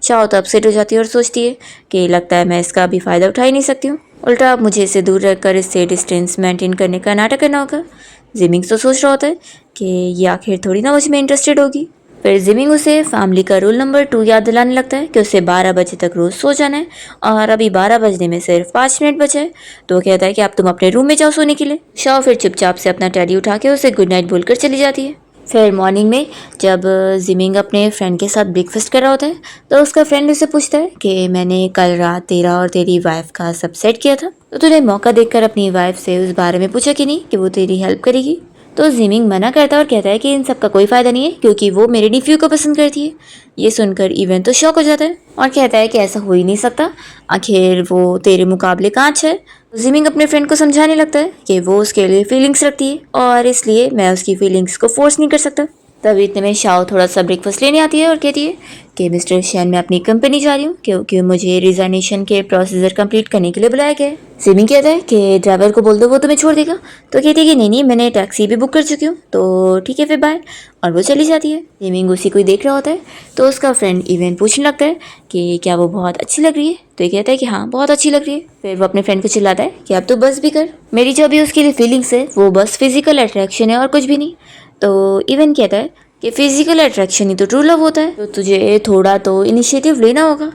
शाओ तो अपसेट हो जाती है और सोचती है कि लगता है मैं इसका अभी फ़ायदा उठा ही नहीं सकती हूँ, उल्टा अब मुझे इससे दूर रहकर इससे डिस्टेंस मेंटेन करने का नाटक करना होगा। जिमिंग तो सोच रहा होता है कि ये आखिर थोड़ी ना मुझ में इंटरेस्टेड होगी। फिर जिमिंग उसे फैमिली का रूल नंबर 2 याद दिलाने लगता है कि उसे 12 बजे तक रोज़ सो जाना है और अभी 12 बजने में सिर्फ 5 मिनट बचे हैं। तो वो कहता है कि अब तुम अपने रूम में जाओ सोने के लिए। शाओ फिर चुपचाप से अपना टेडी उठा के उसे गुड नाइट बोलकर चली जाती है। फिर मॉर्निंग में जब जिमिंग अपने फ्रेंड के साथ ब्रेकफास्ट कर रहा होता है तो उसका फ्रेंड उसे पूछता है कि मैंने कल रात तेरा और तेरी वाइफ का सब सेट किया था, तो तूने मौका देखकर अपनी वाइफ से उस बारे में पूछा कि नहीं कि वो तेरी हेल्प करेगी। तो जिमिंग मना करता है और कहता है कि इन सब का कोई फ़ायदा नहीं है क्योंकि वो मेरे डिफ्यू को पसंद करती है। ये सुनकर इवन तो शॉक हो जाता है और कहता है कि ऐसा हो ही नहीं सकता, आखिर वो तेरे मुकाबले कांच है। जिमिंग अपने फ्रेंड को समझाने लगता है कि वो उसके लिए फीलिंग्स रखती है और इसलिए मैं उसकी फीलिंग्स को फोर्स नहीं कर सकता। तभी इतने में शाओ थोड़ा सा ब्रेकफास्ट लेने आती है और कहती है कि मिस्टर शैन मैं अपनी कंपनी जा रही हूँ क्योंकि मुझे रिजाइनेशन के प्रोसीजर कंप्लीट करने के लिए बुलाया गया है। जिमिंग कहता है कि ड्राइवर को बोल दो वो तुम्हें छोड़ देगा। तो कहती है कि नहीं मैंने टैक्सी भी बुक कर चुकी हूँ, तो ठीक है फिर बाय, और वो चली जाती है। जिमिंग उसी को देख रहा होता है तो उसका फ्रेंड इवन पूछने लगता है कि क्या वो बहुत अच्छी लग रही है। तो ये कहता है कि हाँ बहुत अच्छी लग रही है। फिर वो अपने फ्रेंड को चिल्लाता है कि अब तो बस भी कर, मेरी जो अभी उसके लिए फीलिंग्स है वो बस फिजिकल अट्रैक्शन है और कुछ भी नहीं। तो इवन कहता है कि फिजिकल अट्रैक्शन ही तो ट्रू लव होता है, तो तुझे थोड़ा तो इनिशिएटिव लेना होगा।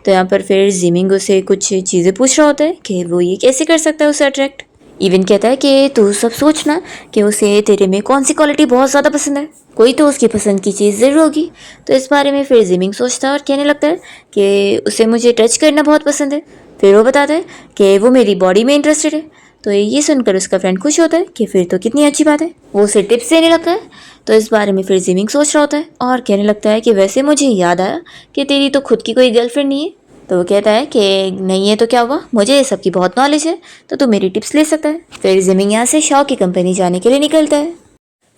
तो यहाँ पर फिर जिमिंग उसे कुछ चीज़ें पूछ रहा होता है कि वो ये कैसे कर सकता है उसे अट्रैक्ट। इवन कहता है कि तू सब सोचना कि उसे तेरे में कौन सी क्वालिटी बहुत ज़्यादा पसंद है, कोई तो उसकी पसंद की चीज़ ज़रूर होगी। तो इस बारे में फिर जिमिंग सोचता है और कहने लगता है कि उसे मुझे टच करना बहुत पसंद है। फिर वो बताता है कि वो मेरी बॉडी में इंटरेस्टेड है। तो ये सुनकर उसका फ्रेंड खुश होता है कि फिर तो कितनी अच्छी बात है, वो उसे टिप्स देने लगता है। तो इस बारे में फिर जिमिंग सोच रहा होता है और कहने लगता है कि वैसे मुझे याद आया कि तेरी तो खुद की कोई गर्लफ्रेंड नहीं है। तो वो कहता है कि नहीं है तो क्या हुआ, मुझे ये सब की बहुत नॉलेज है, तो तू मेरी टिप्स ले सकता है। फिर जिमिंग यहाँ से शाओ की कंपनी जाने के लिए निकलता है।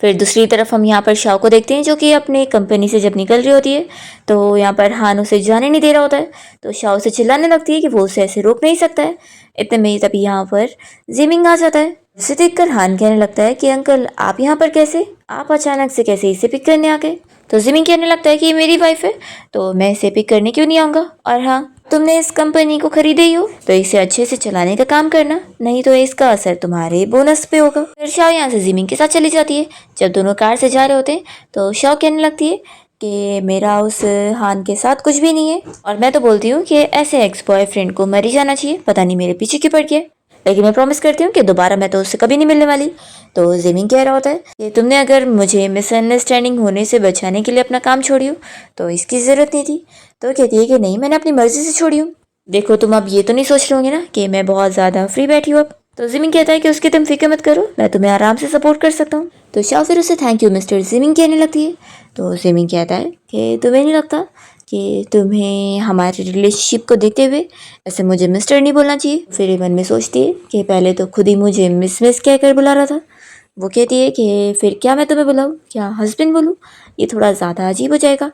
फिर दूसरी तरफ हम यहाँ पर शाओ को देखते हैं जो कि अपने कंपनी से जब निकल रही होती है तो यहाँ पर हान उसे जाने नहीं दे रहा होता है। तो शाओ से चिल्लाने लगती है कि वो उसे ऐसे रोक नहीं सकता है। इतने में तभी यहाँ पर जिमिंग आ जाता है। उसे देखकर हान कहने लगता है कि अंकल आप यहाँ पर कैसे, आप अचानक से कैसे इसे पिक करने आ गए। तो जिमिंग कहने लगता है कि ये मेरी वाइफ है तो मैं इसे पिक करने क्यों नहीं आऊँगा, और हाँ तुमने इस कंपनी को खरीदे ही हो तो इसे अच्छे से चलाने का काम करना, नहीं तो इसका असर तुम्हारे बोनस पे होगा। फिर शाओ यहाँ से जिमिंग के साथ चली जाती है। जब दोनों कार से जा रहे होते हैं तो शाओ कहने लगती है कि मेरा उस हान के साथ कुछ भी नहीं है, और मैं तो बोलती हूँ कि ऐसे एक्स बॉयफ्रेंड को मर ही जाना चाहिए, पता नहीं मेरे पीछे क्यों पड़ गया, लेकिन मैं प्रॉमिस करती हूँ कि दोबारा मैं तो उससे कभी नहीं मिलने वाली। तो जिमिंग कह रहा होता है कि तुमने अगर मुझे मिसअंडरस्टैंडिंग होने से बचाने के लिए अपना काम छोड़ी हो तो इसकी ज़रूरत नहीं थी। तो कहती है कि नहीं, मैंने अपनी मर्जी से छोड़ी हूँ। देखो तुम अब ये तो नहीं सोच रहे होंगे ना कि मैं बहुत ज़्यादा फ्री बैठी हूँ अब। तो जिमिंग कहता है कि उसकी तुम फिक्र मत करो, मैं तुम्हें आराम से सपोर्ट कर सकता हूँ। तो शाओ फिर उसे थैंक यू मिस्टर जिमिंग कहने लगती है। तो जिमिंग कहता है कि तुम्हें नहीं लगता कि तुम्हें हमारे रिलेशनशिप को देखते हुए ऐसे मुझे मिस्टर नहीं बोलना चाहिए। फिर मन में सोचती है कि पहले तो खुद ही मुझे मिस कहकर बुला रहा था। वो कहती है कि फिर क्या मैं तुम्हें बुलाऊँ, क्या हस्बैंड बोलूँ, ये थोड़ा ज़्यादा अजीब हो जाएगा,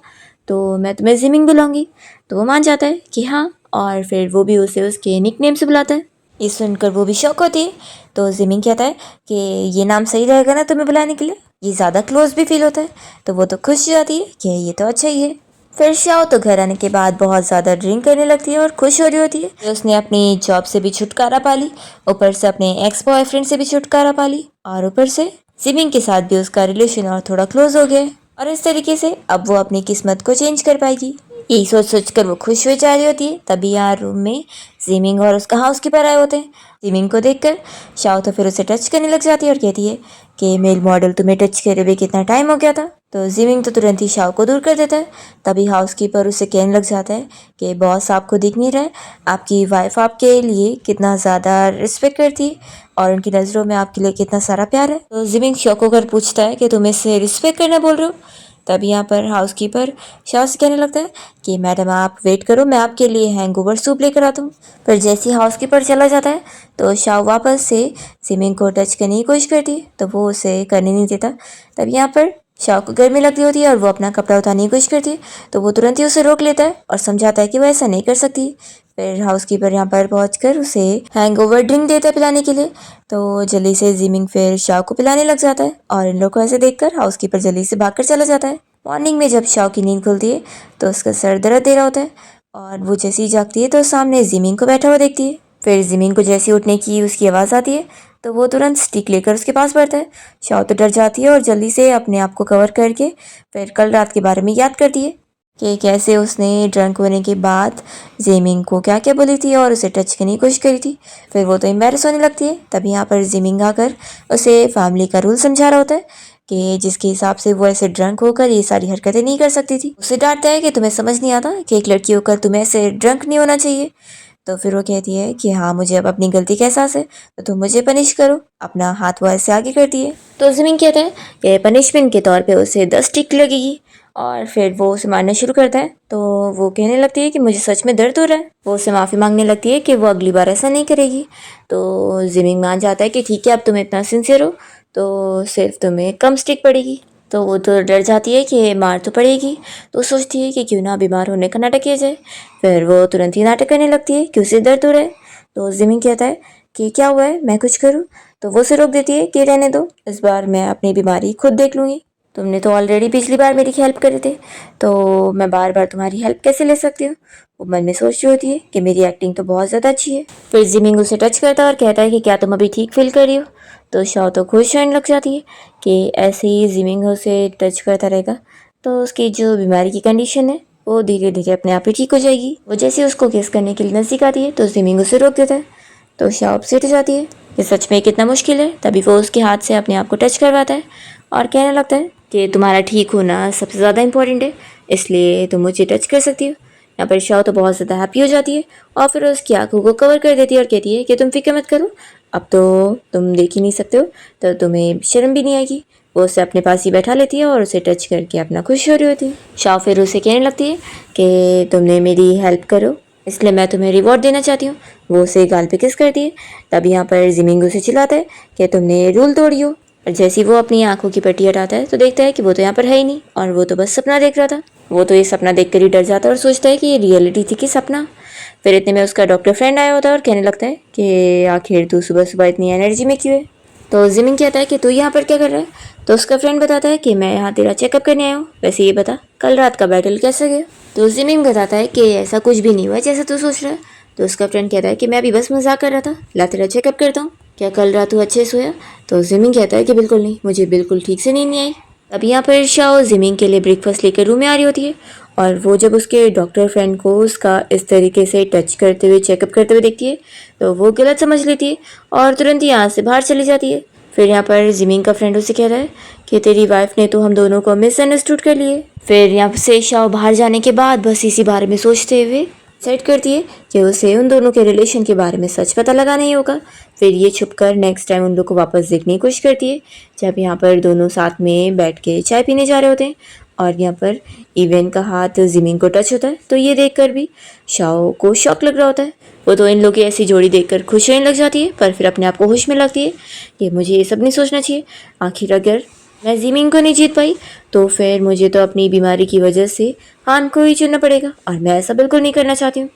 तो मैं तुम्हें जिमिंग बुलाऊंगी। तो वो मान जाता है कि हाँ, और फिर वो भी उसे उसके निकनेम से बुलाता है। ये सुनकर वो भी शौक होती है। तो जिमिंग कहता है कि ये नाम सही रहेगा ना तुम्हें बुलाने के लिए, ये ज़्यादा क्लोज भी फील होता है। तो वो तो खुश हो जाती है कि ये तो अच्छा ही है। फिर शाओ तो घर आने के बाद बहुत ज़्यादा ड्रिंक करने लगती है और खुश हो रही होती है कि उसने अपनी जॉब से भी छुटकारा पा ली, ऊपर से अपने एक्स बॉयफ्रेंड से भी छुटकारा पा ली, और ऊपर से जिमिंग के साथ भी उसका रिलेशन और थोड़ा क्लोज हो गया है, और इस तरीके से अब वो अपनी किस्मत को चेंज कर पाएगी। यही सोच सोच कर वो खुश हो जा रही होती है। तभी यहाँ रूम में जिमिंग और उसका हाउसकीपर आए होते हैं। जिमिंग को देखकर शाओ तो फिर उसे टच करने लग जाती है और कहती है कि मेल मॉडल तुम्हें टच करे हुए कितना टाइम हो गया था। तो जिमिंग तो तुरंत ही शाओ को दूर कर देता है। तभी हाउसकीपर उसे कहने लग जाता है कि बॉस आपको दिख नहीं रहा है, आपकी वाइफ आपके लिए कितना ज़्यादा रिस्पेक्ट करती है और उनकी नज़रों में आपके लिए कितना सारा प्यार है। तो जिमिंग शॉक होकर पूछता है कि तुम इससे रिस्पेक्ट करना बोल रहे हो। तभी यहाँ पर हाउसकीपर शाओ से कहने लगता है कि मैडम आप वेट करो, मैं आपके लिए हैंगओवर सूप लेकर आता हूँ। पर जैसे ही हाउसकीपर चला जाता है तो शाओ वापस से जिमिंग को टच करने की कोशिश करती है, तो वो उसे करने नहीं देता। तब यहाँ पर शाओ को गर्मी लगती होती है और वो अपना कपड़ा उतारने की कोशिश करती है, तो वो तुरंत ही उसे रोक लेता है और समझाता है कि वो ऐसा नहीं कर सकती। फिर हाउसकीपर यहाँ पर पहुंचकर उसे हैंगओवर ड्रिंक देता है पिलाने के लिए। तो जल्दी से जिमिंग फिर शाओ को पिलाने लग जाता है, और इन लोग को ऐसे देखकर हाउसकीपर जल्दी से भागकर चला जाता है। मॉर्निंग में जब शाओ की नींद खुलती है तो उसका सर दर्द दे रहा होता है, और वो जैसे ही जागती है तो सामने जिमिंग को बैठा हुआ देखती है। फिर जिमिंग को जैसे उठने की उसकी आवाज़ आती है तो वो तुरंत स्टिक लेकर उसके पास बढ़ता है। शाओ तो डर जाती है और जल्दी से अपने आप को कवर करके फिर कल रात के बारे में याद करती है कि कैसे उसने ड्रंक होने के बाद जिमिंग को क्या क्या बोली थी और उसे टच करने की कोशिश करी थी। फिर वो तो एम्बैरस होने लगती है। तभी यहाँ पर जिमिंग आकर उसे फैमिली का रूल समझा रहा होता है कि जिसके हिसाब से वो ऐसे ड्रंक होकर ये सारी हरकतें नहीं कर सकती थी। उसे डांटता है कि तुम्हें समझ नहीं आता कि एक लड़की होकर तुम्हें ऐसे ड्रंक नहीं होना चाहिए। तो फिर वो कहती है कि हाँ, मुझे अब अपनी गलती का एहसास है, तो तुम मुझे पनिश करो। अपना हाथ वो ऐसे आगे करती है। तो जिमिंग कहता है कि पनिशमेंट के तौर पे उसे 10 टिक लगेगी, और फिर वो उसे मारना शुरू करता है। तो वो कहने लगती है कि मुझे सच में दर्द हो रहा है। वो उसे माफ़ी मांगने लगती है कि वो अगली बार ऐसा नहीं करेगी। तो जिमिंग मान जाता है कि ठीक है, अब तुम इतना सिंसियर हो तो सिर्फ तुम्हें कम स्टिक पड़ेगी। तो वो तो डर जाती है कि मार तो पड़ेगी, तो सोचती है कि क्यों ना बीमार होने का नाटक किया जाए। फिर वो तुरंत ही नाटक करने लगती है कि उसे दर्द हो रहा है। तो जिमिंग कहता है कि क्या हुआ है, मैं कुछ करूँ। तो वो उसे रोक देती है कि रहने दो, इस बार मैं अपनी बीमारी खुद देख लूँगी। तुमने तो ऑलरेडी पिछली बार मेरी हेल्प करे थे, तो मैं बार बार तुम्हारी हेल्प कैसे ले सकती हूँ। वो मन में सोच रही होती है कि मेरी एक्टिंग तो बहुत ज़्यादा अच्छी है। फिर जिमिंग उसे टच करता है और कहता है कि क्या तुम अभी ठीक फील कर रही हो। तो शाओ तो खुश होने लग जाती है कि ऐसे ही जिमिंग उसे टच करता रहेगा तो उसकी जो बीमारी की कंडीशन है वो धीरे धीरे अपने आप ही ठीक हो जाएगी। वो जैसे उसको किस करने के लिए नज़दीक आती है तो जिमिंग उसे रोक देता है। तो शाओ अपसेट हो जाती है कि सच में कितना मुश्किल है। तभी वो उसके हाथ से अपने आप को टच करवाता है और कहने लगता है कि तुम्हारा ठीक होना सबसे ज़्यादा इंपॉर्टेंट है, इसलिए तुम मुझे टच कर सकती हो। यहाँ पर शाओ तो बहुत ज़्यादा हैप्पी हो जाती है और फिर उसकी आंखों को कवर कर देती है और कहती है कि तुम फिक्र मत करो, अब तो तुम देख ही नहीं सकते हो तो तुम्हें शर्म भी नहीं आएगी। वो उसे अपने पास ही बैठा लेती है और उसे टच करके अपना खुश हो रही होती है। शाओ फिर उसे कहने लगती है कि तुमने मेरी हेल्प करो इसलिए मैं तुम्हें रिवॉर्ड देना चाहती हूँ। वो उसे गाल पे किस करती है। तभी यहाँ पर जिमिंग उसे चिल्लाता है कि तुमने रूल तोड़ी हो, और जैसे ही वो अपनी आंखों की पट्टी हटाता है तो देखता है कि वो तो यहाँ पर है ही नहीं और वो तो बस सपना देख रहा था। वो तो ये सपना देखकर ही डर जाता है और सोचता है कि ये रियलिटी थी कि सपना। फिर इतने में उसका डॉक्टर फ्रेंड आया होता है और कहने लगता है कि आखिर तू सुबह सुबह इतनी एनर्जी में क्यों है। तो जिमिंग कहता है कि तू यहाँ पर क्या कर रहा है। तो उसका फ्रेंड बताता है कि मैं यहाँ तेरा चेकअप करने आया हूँ, वैसे ये बता कल रात का बैटल कैसा गया। तो जिमिंग बताता है कि ऐसा कुछ भी नहीं हुआ जैसा तू सोच रहा है। तो उसका फ्रेंड कहता है कि मैं अभी बस मजाक कर रहा था, ला तेरा चेकअप करता हूँ। क्या कल रात तू अच्छे से सोया। तो जिमिंग कहता है कि बिल्कुल नहीं, मुझे बिल्कुल ठीक से नींद नहीं आई। अब यहाँ पर शाओ जिमिंग के लिए ब्रेकफास्ट लेकर रूम में आ रही होती है और वो जब उसके डॉक्टर फ्रेंड को उसका इस तरीके से टच करते हुए चेकअप करते हुए देखती है तो वो गलत समझ लेती है और तुरंत ही यहाँ से बाहर चली जाती है। फिर यहाँ पर जिमिंग का फ्रेंड उसे कह रहा है कि तेरी वाइफ ने तो हम दोनों को मिसअंडरस्टूड कर लिए। फिर यहाँ से शाओ बाहर जाने के बाद बस इसी बारे में सोचते हुए सेट करती है कि उसे उन दोनों के रिलेशन के बारे में सच पता लगाना ही होगा। फिर ये छुपकर नेक्स्ट टाइम उन लोग को वापस देखने की कोशिश करती है जब यहाँ पर दोनों साथ में बैठ के चाय पीने जा रहे होते हैं और यहाँ पर इवेन का हाथ जिमिंग को टच होता है। तो ये देखकर भी शाओ को शॉक लग रहा होता है। वो तो इन लोगों की ऐसी जोड़ी देखकर खुश होने लग जाती है पर फिर अपने आप को होश में लगती है कि मुझे ये सब नहीं सोचना चाहिए। आखिर अगर मैं जिमिंग को नहीं जीत पाई तो फिर मुझे तो अपनी बीमारी की वजह से हान को ही चुनना पड़ेगा और मैं ऐसा बिल्कुल नहीं करना चाहती हूँ।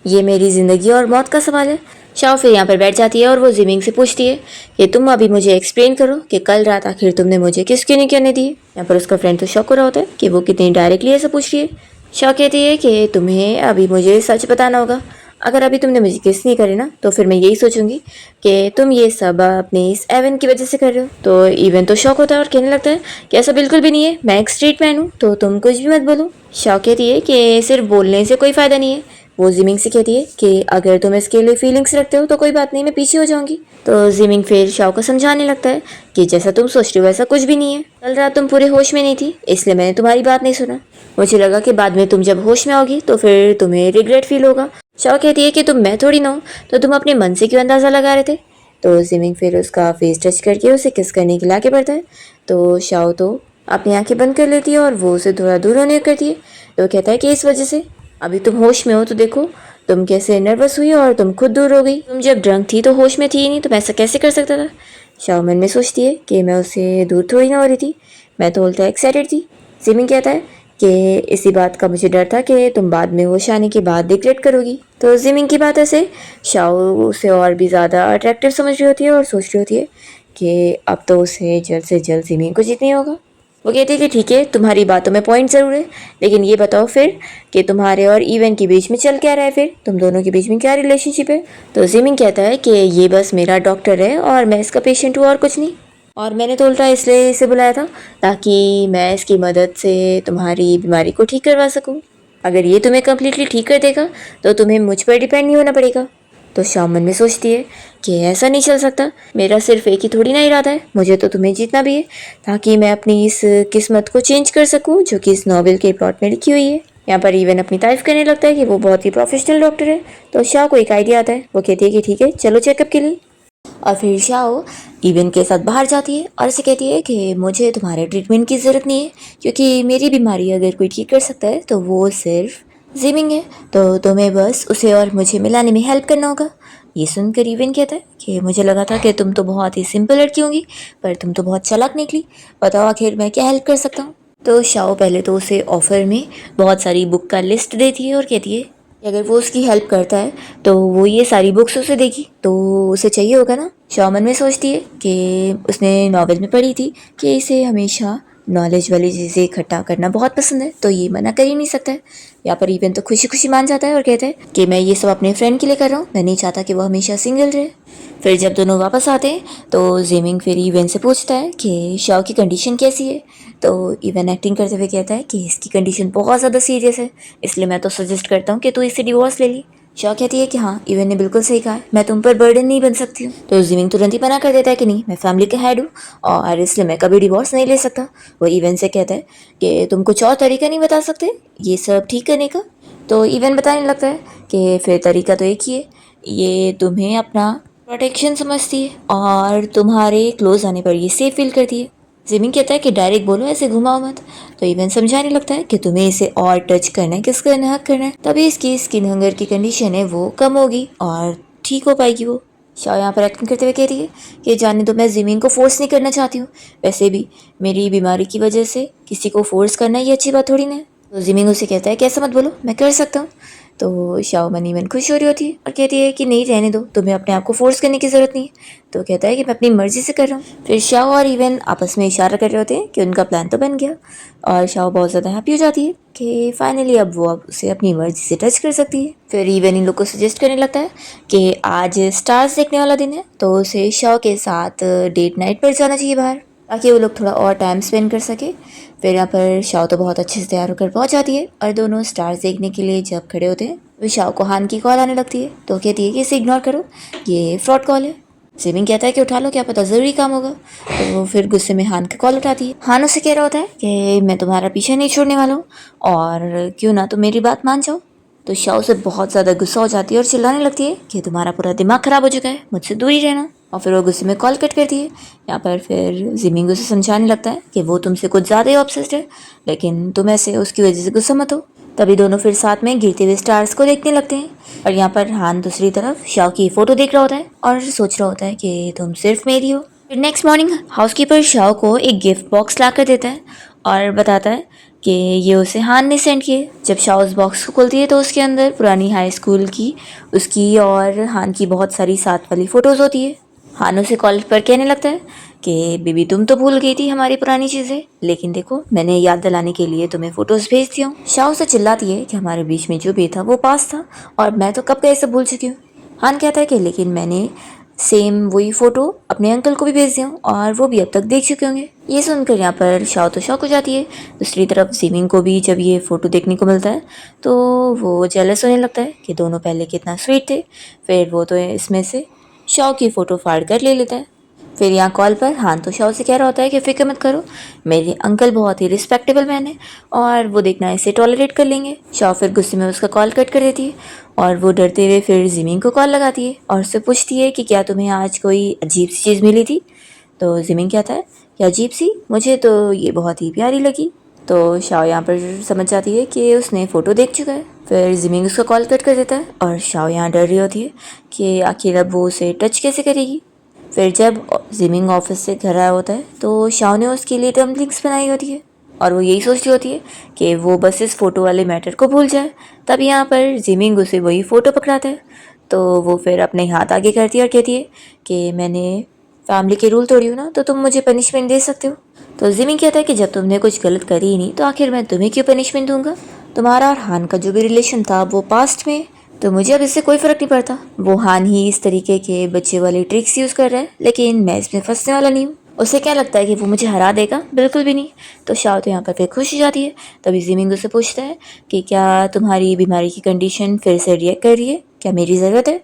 ये मेरी ज़िंदगी और मौत का सवाल है। शाओ फिर यहाँ पर बैठ जाती है और वो जिमिंग से पूछती है कि तुम अभी मुझे एक्सप्लेन करो कि कल रात आखिर तुमने मुझे किस क्यों नहीं करने दिए। यहाँ पर उसका फ्रेंड तो शॉक हो रहा होता है कि वो कितनी डायरेक्टली ऐसा पूछ रही है। शाओ कहती है कि तुम्हें अभी मुझे सच बताना होगा, अगर अभी तुमने मुझे किस नहीं करे ना तो फिर मैं यही सोचूंगी कि तुम ये सब अपने इस एवन की वजह से कर रहे हो। तो इवन तो शॉक होता है और कहने लगता है कि ऐसा बिल्कुल भी नहीं है, मैं एक स्ट्रीट मैन हूँ तो तुम कुछ भी मत बोलो। शाओ कहती है कि सिर्फ बोलने से कोई फ़ायदा नहीं है। वो जिमिंग से कहती है कि अगर तुम इसके लिए फीलिंग्स रखते हो तो कोई बात नहीं, मैं पीछे हो जाऊंगी। तो जिमिंग फिर शाओ को समझाने लगता है कि जैसा तुम सोच रहे हो वैसा कुछ भी नहीं है, कल रात तुम पूरे होश में नहीं थी इसलिए मैंने तुम्हारी बात नहीं सुना। मुझे लगा कि बाद में तुम जब होश में आओगी तो फिर तुम्हें रिग्रेट फील होगा। शाओ कहती है कि तुम मैं थोड़ी ना हूँ तो तुम अपने मन से क्यों अंदाज़ा लगा रहे थे। तो जिमिंग फिर उसका फेस टच करके उसे किस करने के लिए आगे बढ़ता है। तो शाओ तो अपनी आंखें बंद कर लेती है और वो उसे थोड़ा दूर होने करती है। तो कहता है कि इस वजह से अभी तुम होश में हो तो देखो तुम कैसे नर्वस हुई और तुम खुद दूर हो गई। तुम जब ड्रंक थी तो होश में थी ही नहीं, तुम ऐसा कैसे कर सकता था। शाओ मन में सोचती है कि मैं उससे दूर थोड़ी ना हो रही थी, मैं तो उल्टा एक्साइटेड थी। जिमिंग कहता है कि इसी बात का मुझे डर था कि तुम बाद में होश आने के बाद रिग्रेट करोगी। तो जिमिंग की बात ऐसे शाओ उसे और भी ज़्यादा अट्रैक्टिव समझ रही होती है और सोच रही होती है कि अब तो उसे जल्द से जल्द जिमिंग को जीतनी होगा। वो कहती है कि ठीक है तुम्हारी बातों में पॉइंट ज़रूर है, लेकिन ये बताओ फिर कि तुम्हारे और इवन के बीच में चल क्या रहा है, फिर तुम दोनों के बीच में क्या रिलेशनशिप है। तो जिमिंग कहता है कि ये बस मेरा डॉक्टर है और मैं इसका पेशेंट हूँ और कुछ नहीं, और मैंने तो उल्टा इसलिए इसे बुलाया था ताकि मैं इसकी मदद से तुम्हारी बीमारी को ठीक करवा सकूँ। अगर ये तुम्हें कम्प्लीटली ठीक कर देगा तो तुम्हें मुझ पर डिपेंड नहीं होना पड़ेगा। तो शाम मन में सोचती है कि ऐसा नहीं चल सकता, मेरा सिर्फ एक ही थोड़ी ना इरादा है, मुझे तो तुम्हें जीतना भी है ताकि मैं अपनी इस किस्मत को चेंज कर सकूं जो कि इस नॉवेल के प्लॉट में लिखी हुई है। यहाँ पर इवन अपनी तारीफ करने लगता है कि वो बहुत ही प्रोफेशनल डॉक्टर है। तो शाह को एक आइडिया आता है, वो कहती है कि ठीक है चलो चेकअप के लिए। और फिर शाओ इवन के साथ बाहर जाती है और उसे कहती है कि मुझे तुम्हारे ट्रीटमेंट की ज़रूरत नहीं है क्योंकि मेरी बीमारी अगर कोई ठीक कर सकता है तो वो सिर्फ जिमिंग है, तो तुम्हें बस उसे और मुझे मिलाने में हेल्प करना होगा। ये सुनकर इवन कहता है कि मुझे लगा था कि तुम तो बहुत ही सिंपल लड़की होंगी पर तुम तो बहुत चालाक निकली, बताओ आखिर मैं क्या हेल्प कर सकता हूँ। तो शाओ पहले तो उसे ऑफर में बहुत सारी बुक का लिस्ट देती है और कहती है कि अगर वो उसकी हेल्प करता है तो वो ये सारी बुक्स उसे देगी तो उसे चाहिए होगा ना। शाओ मन में सोचती है कि उसने नॉवेल में पढ़ी थी कि इसे हमेशा नॉलेज वाली चीज़ें इकट्ठा करना बहुत पसंद है तो ये मना कर ही नहीं सकता है। यहाँ पर इवन तो खुशी खुशी मान जाता है और कहता है कि मैं ये सब अपने फ्रेंड के लिए कर रहा हूँ, मैं नहीं चाहता कि वो हमेशा सिंगल रहे। फिर जब दोनों वापस आते हैं तो जिमिंग फिर इवन से पूछता है कि शाओ की कंडीशन कैसी है। तो इवन एक्टिंग करते हुए कहता है कि इसकी कंडीशन बहुत ज़्यादा सीरियस है, इसलिए मैं तो सजेस्ट करता हूँ कि तू इससे डिवोर्स ले ली। शाओ कहती है कि हाँ इवन ने बिल्कुल सही कहा है, मैं तुम पर बर्डन नहीं बन सकती हूँ। तो जिमिंग तुरंत ही मना कर देता है कि नहीं, मैं फैमिली का हेड हूँ और इसलिए मैं कभी डिवोर्स नहीं ले सकता। वो इवन से कहता है कि तुम कुछ और तरीका नहीं बता सकते ये सब ठीक करने का। तो इवन बताने लगता है कि फिर तरीका तो एक ही है, ये तुम्हें अपना प्रोटेक्शन समझती है और तुम्हारे क्लोज आने पर ये सेफ फील करती है। जिमिंग कहता है कि डायरेक्ट बोलो, ऐसे घुमाओ मत। तो इवन समझाने लगता है कि तुम्हें इसे और टच करना है, किसका हक करना है, तभी इसकी स्किन हंगर की कंडीशन है वो कम होगी और ठीक हो पाएगी वो। शाओ यहाँ पर एक्टिंग करते हुए कह रही है कि जाने दो, मैं जिमिंग को फोर्स नहीं करना चाहती हूँ। वैसे भी मेरी बीमारी की वजह से किसी को फोर्स करना ये अच्छी बात थोड़ी ना है। तो जिमिंग उसे कहता है कि ऐसा मत बोलो, मैं कर सकता हूँ। तो शाओ मन ही मन खुश हो रही होती है और कहती है कि नहीं, रहने दो, तुम्हें अपने आप को फोर्स करने की ज़रूरत नहीं है। तो कहता है कि मैं अपनी मर्जी से कर रहा हूँ। फिर शाओ और इवन आपस में इशारा कर रहे होते हैं कि उनका प्लान तो बन गया। और शाओ बहुत ज़्यादा हैप्पी हो जाती है कि फाइनली अब वो अब उसे अपनी मर्जी से टच कर सकती है। फिर इवन इन लोग को सजेस्ट करने लगता है कि आज स्टार्स देखने वाला दिन है, तो उसे शाओ के साथ डेट नाइट पर जाना चाहिए बाहर, ताकि वो लोग थोड़ा और टाइम स्पेंड कर सके। फिर यहाँ पर शाओ तो बहुत अच्छे से तैयार होकर पहुंच जाती है और दोनों स्टार्स देखने के लिए जब खड़े होते हैं तो शाओ को हान की कॉल आने लगती है। तो कहती है कि इसे इग्नोर करो, ये फ्रॉड कॉल है। जिमिंग कहता है कि उठा लो, क्या पता ज़रूरी काम होगा। तो वो फिर गुस्से में हान का कॉल उठाती है। हान उसे कह रहा होता है कि मैं तुम्हारा पीछे नहीं छोड़ने वाला हूँ और क्यों ना तुम मेरी बात मान जाओ। तो शाओ से बहुत ज़्यादा गुस्सा हो जाती है और चिल्लाने लगती है कि तुम्हारा पूरा दिमाग ख़राब हो चुका है, मुझसे दूर ही रहना। और फिर वो गुस्से में कॉल कट करती है। यहाँ पर फिर जिमिंग उसे समझाने लगता है कि वो तुमसे कुछ ज़्यादा ही ऑब्सेस्ड है, लेकिन तुम ऐसे उसकी वजह से गुस्सा मत हो। तभी दोनों फिर साथ में गिरते हुए स्टार्स को देखने लगते हैं। और यहाँ पर हान दूसरी तरफ शाओ की फ़ोटो देख रहा होता है और सोच रहा होता है कि तुम सिर्फ मेरी हो। फिर नेक्स्ट मॉर्निंग हाउसकीपर शाओ को एक गिफ्ट बॉक्स ला कर देता है और बताता है कि ये उसे हान ने सेंड किए। जब शाओ उस बॉक्स को खोलती है तो उसके अंदर पुरानी हाई स्कूल की, उसकी और हान की बहुत सारी साथ वाली फ़ोटोज़ होती है। हान उसे कॉल पर कहने लगता है कि बेबी तुम तो भूल गई थी हमारी पुरानी चीज़ें, लेकिन देखो मैंने याद दिलाने के लिए तुम्हें फ़ोटोज़ भेज दी हूँ। शाओ से चिल्लाती है कि हमारे बीच में जो भी था वो पास था और मैं तो कब का सब भूल चुकी हूँ। हान कहता है कि लेकिन मैंने सेम वही फ़ोटो अपने अंकल को भी भेज दिया हूँ और वो भी अब तक देख चुके होंगे। ये सुनकर यहाँ पर शाओ तो शॉक हो जाती है। दूसरी तरफ जिमिंग को भी जब ये फ़ोटो देखने को मिलता है तो वो जेलस होने लगता है कि दोनों पहले कितना स्वीट थे। फिर वो तो इसमें से शाओ की फ़ोटो फाड़ कर ले लेता है। फिर यहाँ कॉल पर हान तो शाओ से कह रहा होता है कि फिक्र मत करो, मेरे अंकल बहुत ही रिस्पेक्टेबल मैन है और वो देखना इसे टॉलरेट कर लेंगे। शाओ फिर गुस्से में उसका कॉल कट कर देती है और वो डरते हुए फिर जिमिंग को कॉल लगाती है और उससे पूछती है कि क्या तुम्हें आज कोई अजीब सी चीज़ मिली थी। तो जिमिंग कहता है कि अजीब सी, मुझे तो ये बहुत ही प्यारी लगी। तो शाओ यहाँ पर समझ जाती है कि उसने फ़ोटो देख चुका है। फिर जिमिंग उसका कॉल कट कर देता है और शाओ यहाँ डर रही होती है कि आखिर अब वो उसे टच कैसे करेगी। फिर जब जिमिंग ऑफिस से घर आया होता है तो शाओ ने उसके लिए डम्पलिंग्स बनाई होती है और वो यही सोच रही होती है कि वो बस इस फ़ोटो वाले मैटर को भूल जाए। तब यहाँ पर जिमिंग उसे वही फ़ोटो पकड़ाता है। तो वो फिर अपने हाथ आगे करती है और कहती है कि मैंने फैमिली के रूल तोड़ी हूँ ना, तो तुम मुझे पनिशमेंट दे सकते हो। तो जिमिंग कहता है कि जब तुमने कुछ गलत करी ही नहीं तो आखिर मैं तुम्हें क्यों पनिशमेंट दूंगा। तुम्हारा और हान का जो भी रिलेशन था वो पास्ट में, तो मुझे अब इससे कोई फ़र्क नहीं पड़ता। वो हान ही इस तरीके के बच्चे वाले ट्रिक्स यूज़ कर रहा है, लेकिन मैं इसमें फंसने वाला नहीं हूँ। उसे क्या लगता है कि वो मुझे हरा देगा? बिल्कुल भी नहीं। तो शाओ तो यहाँ पर फिर खुश हो जाती है। तभी जिमिंग उससे पूछता है कि क्या तुम्हारी बीमारी की कंडीशन फिर से रिएक्ट कर रही है, क्या मेरी ज़रूरत है?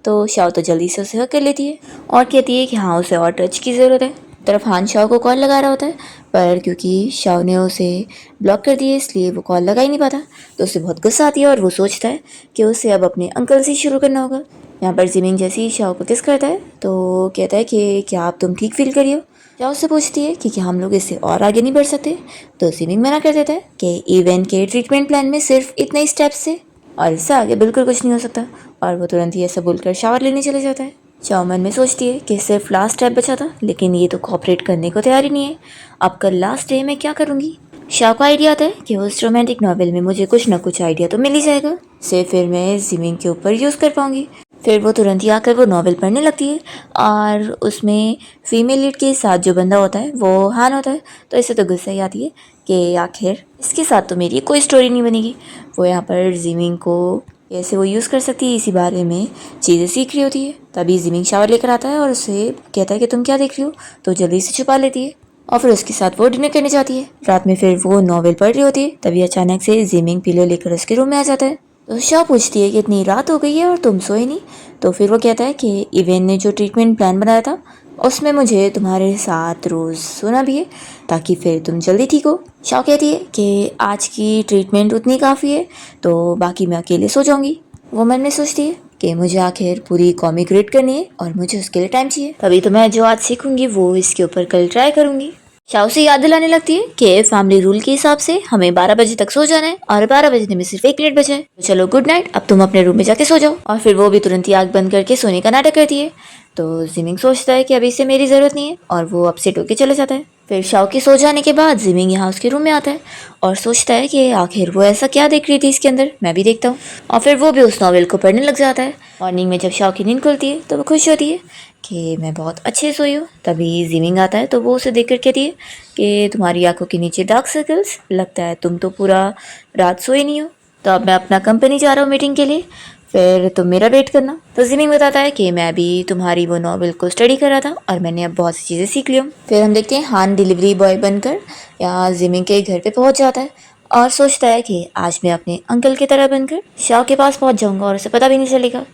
तो शाओ तो जल्दी से उसे हक कर लेती है और कहती है कि हाँ, उसे और टच की ज़रूरत है। तरफ हान शाओ को कॉल लगा रहा होता है, पर क्योंकि शाओ ने उसे ब्लॉक कर दिया इसलिए वो कॉल लगा ही नहीं पाता। तो उसे बहुत गुस्सा आती है और वो सोचता है कि उसे अब अपने अंकल से शुरू करना होगा। यहाँ पर जिमिंग जैसे ही शाओ को किस करता है तो कहता है कि क्या आप तुम ठीक फील करियो। शाओ से पूछती है कि क्या हम लोग इससे और आगे नहीं बढ़ सकते। तो जिमिंग मना कर देता है कि इवेंट के ट्रीटमेंट प्लान में सिर्फ इतने ही स्टेप्स से और इससे आगे बिल्कुल कुछ नहीं हो सकता। और वो तुरंत ही ऐसा बोलकर शावर लेने चले जाता है। शाओ मन में सोचती है कि सिर्फ लास्ट स्टेप बचा था, लेकिन ये तो कोऑपरेट करने को तैयार ही नहीं है। अब कल लास्ट डे मैं क्या करूँगी। शाओ को आइडिया आता है कि उस रोमांटिक नॉवेल में मुझे कुछ ना कुछ आइडिया तो मिल ही जाएगा, से फिर मैं जिमिंग के ऊपर यूज़ कर पाऊंगी। फिर वो तुरंत ही आकर वो नॉवेल पढ़ने लगती है और उसमें फीमेल लीड के साथ जो बंदा होता है वो हान होता है। तो इससे तो गुस्सा ही आती है कि आखिर इसके साथ तो मेरी कोई स्टोरी नहीं बनेगी। वो यहाँ पर जिमिंग को कैसे वो यूज़ कर सकती है इसी बारे में चीज़ें सीख रही होती है। तभी जिमिंग शावर लेकर आता है और उसे कहता है कि तुम क्या देख रही हो, तो जल्दी से छुपा लेती है और फिर उसके साथ वो डिनर करने जाती है। रात में फिर वो नॉवेल पढ़ रही होती है, तभी अचानक से जिमिंग पिलो लेकर उसके रूम में आ जाता है। तो शाओ पूछती है कि इतनी रात हो गई है और तुम सोए नहीं। तो फिर वो कहता है कि इवेन ने जो ट्रीटमेंट प्लान बनाया था उसमें मुझे तुम्हारे साथ रोज़ सोना भी है, ताकि फिर तुम जल्दी ठीक हो। शाओ कहती है कि आज की ट्रीटमेंट उतनी काफ़ी है, तो बाकी मैं अकेले सो जाऊंगी। वो मन में सोचती है कि मुझे आखिर पूरी कॉमिक रीड करनी है और मुझे उसके लिए टाइम चाहिए। तभी तो मैं जो आज सीखूंगी वो इसके ऊपर कल ट्राई करूंगी। शाओ से याद दिलाने लगती है कि फैमिली रूल के हिसाब से हमें 12 बजे तक सो जाना है और 12 बजने में सिर्फ 1 मिनट बचा है, तो चलो गुड नाइट, अब तुम अपने रूम में जाके सो जाओ। और फिर वो भी तुरंत ही आंख बंद करके सोने का नाटक करती है। तो जिमिंग सोचता है कि अभी से मेरी ज़रूरत नहीं है और वो अपसेट होके चले जाता है। फिर शाओ के सो जाने के बाद जिमिंग यहाँ उसके रूम में आता है और सोचता है कि आखिर वो ऐसा क्या देख रही थी इसके अंदर, मैं भी देखता हूँ। और फिर वो भी उस नॉवेल को पढ़ने लग जाता है। मॉर्निंग में जब शाओ की नींद खुलती है तो वो खुश होती है कि मैं बहुत अच्छे सोई हूँ। तभी जिमिंग आता है तो वो उसे देख कर कहती है कि तुम्हारी आंखों के नीचे डार्क सर्कल्स, लगता है तुम तो पूरा रात सोए नहीं हो। तो अब मैं अपना कंपनी जा रहा हूँ मीटिंग के लिए, फिर तुम मेरा वेट करना। तो जिमिंग बताता है कि मैं भी तुम्हारी वो नॉवेल को स्टडी कर रहा था और मैंने अब बहुत सी चीज़ें सीख ली हूँ। फिर हम देखते हैं हान डिलीवरी बॉय बनकर यहाँ जिमिंग के घर पे पहुँच जाता है और सोचता है कि आज मैं अपने अंकल की तरह बनकर शाओ के पास पहुँच जाऊँगा और उसे पता भी नहीं चलेगा।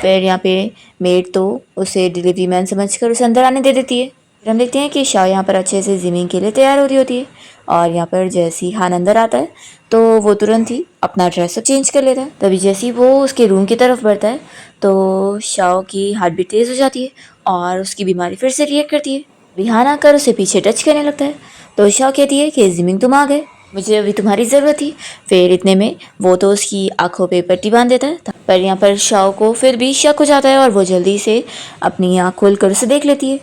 फिर यहाँ पे मेड तो उसे डिलीवरी मैन समझकर उसे अंदर आने दे देती है। फिर हम देखते हैं कि शाओ यहाँ पर अच्छे से जिमिंग के लिए तैयार हो रही होती है और यहाँ पर जैसे ही हान अंदर आता है तो वो तुरंत ही अपना ड्रेसअप चेंज कर लेता है। तभी जैसे ही वो उसके रूम की तरफ बढ़ता है तो शाओ की हार्ट बीट तेज़ हो जाती है और उसकी बीमारी फिर से रिएक्ट करती है। रिहान आकर उसे पीछे टच करने लगता है तो शाओ कहती है कि जिमिंग तुम आ गए, मुझे अभी तुम्हारी ज़रूरत थी। फिर इतने में वो तो उसकी आंखों पे पट्टी बांध देता है, पर यहाँ पर शाओ को फिर भी शक हो जाता है और वो जल्दी से अपनी आँख खोल कर उसे देख लेती है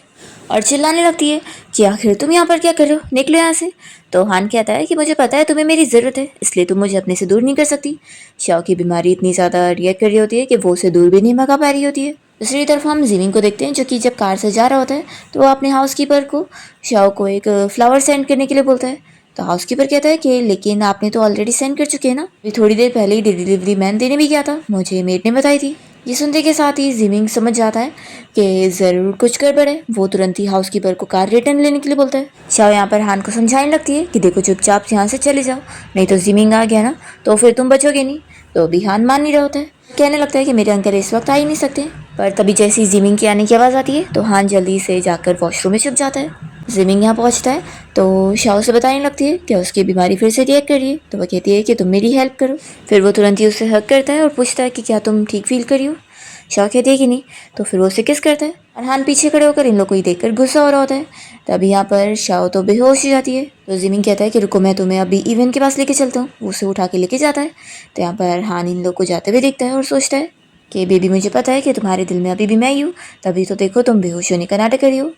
और चिल्लाने लगती है कि आखिर तुम यहाँ पर क्या कर रहे हो, निकलो यहाँ से। तो हान कहता है कि मुझे पता है तुम्हें मेरी ज़रूरत है, इसलिए तुम मुझे अपने से दूर नहीं कर सकती। शाओ की बीमारी इतनी ज़्यादा रिएक्ट कर रही होती है कि वो उसे दूर भी नहीं भगा पा रही होती है। दूसरी तरफ हम जिमिंग को देखते हैं जो कि जब कार से जा रहा होता है तो वो अपने हाउसकीपर को शाओ को एक फ्लावर सेंड करने के लिए बोलता है। तो हाउसकीपर कहता है कि लेकिन आपने तो ऑलरेडी सेंड कर चुके हैं ना, अभी थोड़ी देर पहले ही डिलीवरी मैन देने भी गया था, मुझे मेट ने बताई थी। ये सुनते के साथ ही जिमिंग समझ जाता है कि ज़रूर कुछ गड़बड़ है। वो तुरंत ही हाउसकीपर को कार रिटर्न लेने के लिए बोलता है। शाओ यहाँ पर हान को समझाने लगती है कि देखो चुपचाप यहाँ से चले जाओ, नहीं तो जिमिंग आ गया ना तो फिर तुम बचोगे नहीं। तो अभी हान मान नहीं रहा होता है, कहने लगता है कि मेरे अंकल इस वक्त आ ही नहीं सकते। पर तभी जैसे ही जिमिंग के आने की आवाज़ आती है तो हान जल्दी से जाकर वॉशरूम में छुप जाता है। जिमिंग यहाँ पहुँचता है तो शाओ से बताने लगती है कि उसकी बीमारी फिर से रिएक्ट कर रही है। तो वह कहती है कि तुम मेरी हेल्प करो। फिर वो तुरंत ही उससे हक करता है और पूछता है कि क्या तुम ठीक फील करी हो। शाओ कहती है कि नहीं, तो फिर वो उसे किस करता है। अरहान पीछे खड़े होकर इन लोगों को ही देखकर गुस्सा हो रहा होता है। तभी यहाँ पर शाओ तो बेहोश हो जाती है। तो जिमिंग कहता है कि रुको मैं तुम्हें अभी इवन के पास लेके चलता हूँ। वो उसे उठा के लेके जाता है। तो यहाँ पर अरहान इन लोग को जाते हुए देखता है और सोचता है कि बेबी मुझे पता है कि तुम्हारे दिल में अभी भी मैं ही हूँ, तभी तो देखो तुम बेहोश होने का नाटक करी हो।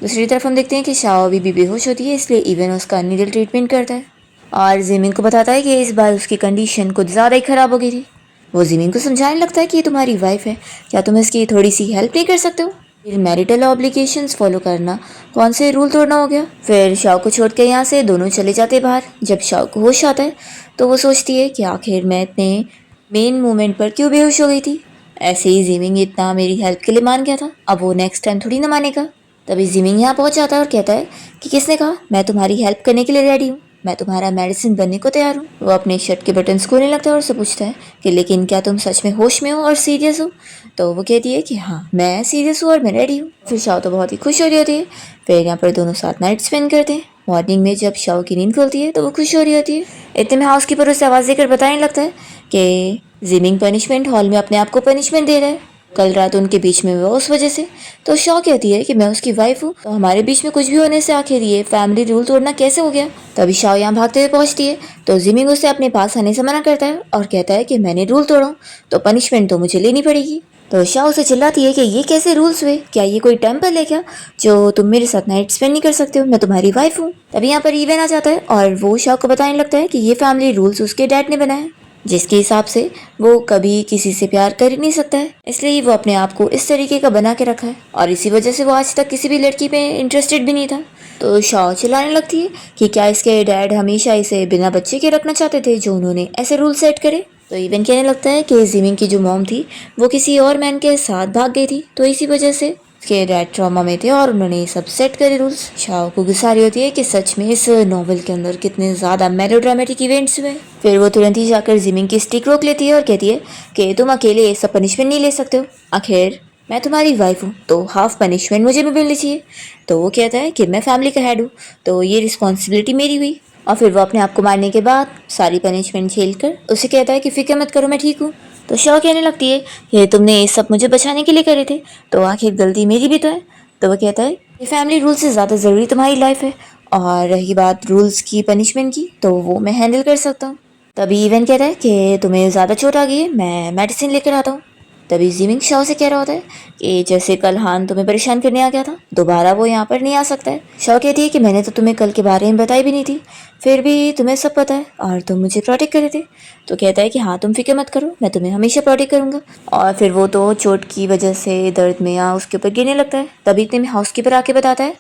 दूसरी तरफ हम देखते हैं कि शाओ अभी भी बेहोश होती है, इसलिए इवन उसका नीडल ट्रीटमेंट करता है और जिमिंग को बताता है कि इस बार उसकी कंडीशन कुछ ज़्यादा ही ख़राब हो गई थी। वो जिमिंग को समझाने लगता है कि ये तुम्हारी वाइफ है, क्या तुम इसकी थोड़ी सी हेल्प नहीं कर सकते हो। फिर मैरिटल ऑब्लिगेशंस फॉलो करना कौन से रूल तोड़ना हो गया। फिर शाओ को छोड़ के यहाँ से दोनों चले जाते बाहर। जब शाओ को होश आता है तो वो सोचती है कि आखिर मैं इतने मेन मोमेंट पर क्यों बेहोश हो गई थी। ऐसे ही जिमिंग इतना मेरी हेल्प के लिए मान गया था, अब वो नेक्स्ट टाइम थोड़ी ना मानेगा। तभी जिमिंग यहाँ पहुँच जाता है और कहता है कि किसने कहा, मैं तुम्हारी हेल्प करने के लिए रेडी हूँ, मैं तुम्हारा मेडिसिन बनने को तैयार हूँ। वो अपने शर्ट के बटन खोलने लगता है और उससे पूछता है कि लेकिन क्या तुम सच में होश में हो और सीरियस हो। तो वो कहती है कि हाँ मैं सीरियस हूँ और मैं रेडी हूँ। फिर शाओ तो बहुत ही खुश हो रही होती है। फिर यहाँ पर दोनों साथ नाइट स्पेंड करते हैं। मॉर्निंग में जब शाओ की नींद खुलती है तो वो खुश हो रही होती है। इतने में हाउसकीपर उसे आवाज़ देकर बताने लगता है कि जिमिंग पनिशमेंट हॉल में अपने आप को पनिशमेंट दे रहा है, कल रात उनके बीच में हुआ उस वजह से। तो शॉ कहती है कि मैं उसकी वाइफ हूँ, तो हमारे बीच में कुछ भी होने से आखिर ये फैमिली रूल तोड़ना कैसे हो गया। तभी शाओ यहाँ भागते हुए पहुँचती है तो जिमिंग उसे अपने पास आने से मना करता है और कहता है कि मैंने रूल तोड़ा हूँ तो पनिशमेंट तो मुझे लेनी पड़ेगी। तो शाओ से चिल्लाती है कि ये कैसे रूल्स हुए, क्या ये कोई टेम्पल है क्या जो तुम मेरे साथ नाइट स्पेंड नहीं कर सकते हो, मैं तुम्हारी वाइफ हूँ। तभी यहाँ पर इवन आ जाता है और वो शाओ को बताने लगता है कि ये फैमिली रूल्स उसके डैड ने बनाए, जिसके हिसाब से वो कभी किसी से प्यार कर ही नहीं सकता है, इसलिए वो अपने आप को इस तरीके का बना के रखा है और इसी वजह से वो आज तक किसी भी लड़की पे इंटरेस्टेड भी नहीं था। तो शाओ चिल्लाने लगती है कि क्या इसके डैड हमेशा इसे बिना बच्चे के रखना चाहते थे जो उन्होंने ऐसे रूल सेट करे। तो इवन कहने लगता है कि जिमिंग की जो मॉम थी वो किसी और मैन के साथ भाग गई थी, तो इसी वजह से के डैड ट्रॉमा में थे और उन्होंने सब सेट करे रूल्स। शाओ को गुस्सा रही होती है कि सच में इस नॉवल के अंदर कितने ज़्यादा मेलोड्रामेटिक इवेंट्स हुए। फिर वो तुरंत ही जाकर जिमिंग की स्टिक रोक लेती है और कहती है कि तुम अकेले ये सब पनिशमेंट नहीं ले सकते हो, आखिर मैं तुम्हारी वाइफ हूँ तो हाफ पनिशमेंट मुझे भी मिलनी चाहिए। तो वो कहता है कि मैं फैमिली का हेड हूँ तो ये रिस्पॉन्सिबिलिटी मेरी हुई। और फिर वो अपने आप को मारने के बाद सारी पनिशमेंट झेल कर उसे कहता है कि फिक्र मत करो मैं ठीक हूँ। तो शाओ कहने लगती है कि तुमने ये सब मुझे बचाने के लिए करे थे तो आखिर गलती मेरी भी तो है। तो वह कहता है कि फैमिली रूल से ज़्यादा ज़रूरी तुम्हारी लाइफ है और रही बात रूल्स की पनिशमेंट की, तो वो मैं हैंडल कर सकता हूँ। तभी इवन कहता है कि तुम्हें ज़्यादा चोट आ गई है, मैं मेडिसिन लेकर आता हूँ। तभी जिमिंग शाओ से कह रहा होता है कि जैसे कल हान तुम्हें परेशान करने आ गया था, दोबारा वो यहाँ पर नहीं आ सकता है। शाओ कहती है कि मैंने तो तुम्हें कल के बारे में बताई भी नहीं थी, फिर भी तुम्हें सब पता है और तुम मुझे प्रोटेक्ट कर रहे थे। तो कहता है कि हाँ तुम फिक्र मत करो, मैं तुम्हें हमेशा प्रोटेक्ट करूँगा। और फिर वो तो चोट की वजह से दर्द में या उसके ऊपर गिरने लगता है। तभी इतने में हाउसकीपर आके बताता है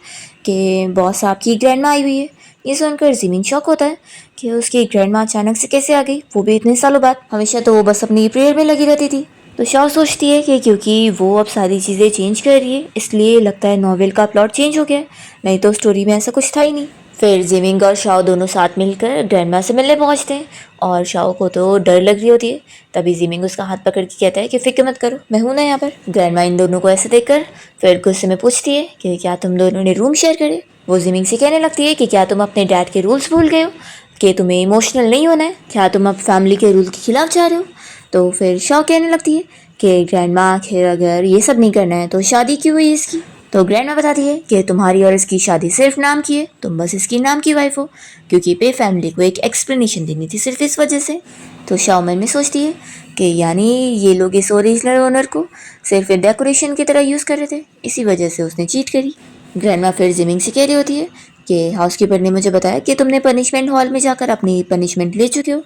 कि बॉस आपकी ग्रैंड माँ आई हुई है। ये सुनकर जिमिंग शॉक होता है कि उसकी ग्रैंड माँ अचानक से कैसे आ गई, वो भी इतने सालों बाद। हमेशा तो वो बस अपनी प्रेयर में लगी रहती थी। तो शाओ सोचती है कि क्योंकि वो अब सारी चीज़ें चेंज कर रही है, इसलिए लगता है नॉवेल का प्लॉट चेंज हो गया है, नहीं तो स्टोरी में ऐसा कुछ था ही नहीं। फिर जिमिंग और शाओ दोनों साथ मिलकर ग्रैंडमा से मिलने पहुंचते हैं और शाओ को तो डर लग रही होती है। तभी जिमिंग उसका हाथ पकड़ के कहता है कि फिक्र मत करो, मैं हूं ना यहाँ पर। ग्रैंडमा इन दोनों को ऐसे देखकर फिर गुस्से में पूछती है कि क्या तुम दोनों ने रूम शेयर करे। वो जिमिंग से कहने लगती है कि क्या तुम अपने डैड के रूल्स भूल गए हो, कि तुम्हें इमोशनल नहीं होना है, क्या तुम अब फैमिली के रूल के खिलाफ जा रहे हो। तो फिर शाओ कहने लगती है कि ग्रैंडमा आखिर अगर ये सब नहीं करना है तो शादी क्यों हुई इसकी। तो ग्रैंडमा बताती है कि तुम्हारी और इसकी शादी सिर्फ नाम की है, तुम बस इसकी नाम की वाइफ हो, क्योंकि पे फैमिली को एक एक्सप्लेनेशन देनी थी सिर्फ इस वजह से। तो शाओ मन में सोचती है कि यानी ये लोग इस ओरिजिनल ओनर को सिर्फ डेकोरेशन की तरह यूज़ कर रहे थे, इसी वजह से उसने चीट करी। ग्रैंडमा फिर जिमिंग से कह रही होती है कि हाउसकीपर ने मुझे बताया कि तुमने पनिशमेंट हॉल में जाकर अपनी पनिशमेंट ले चुके हो।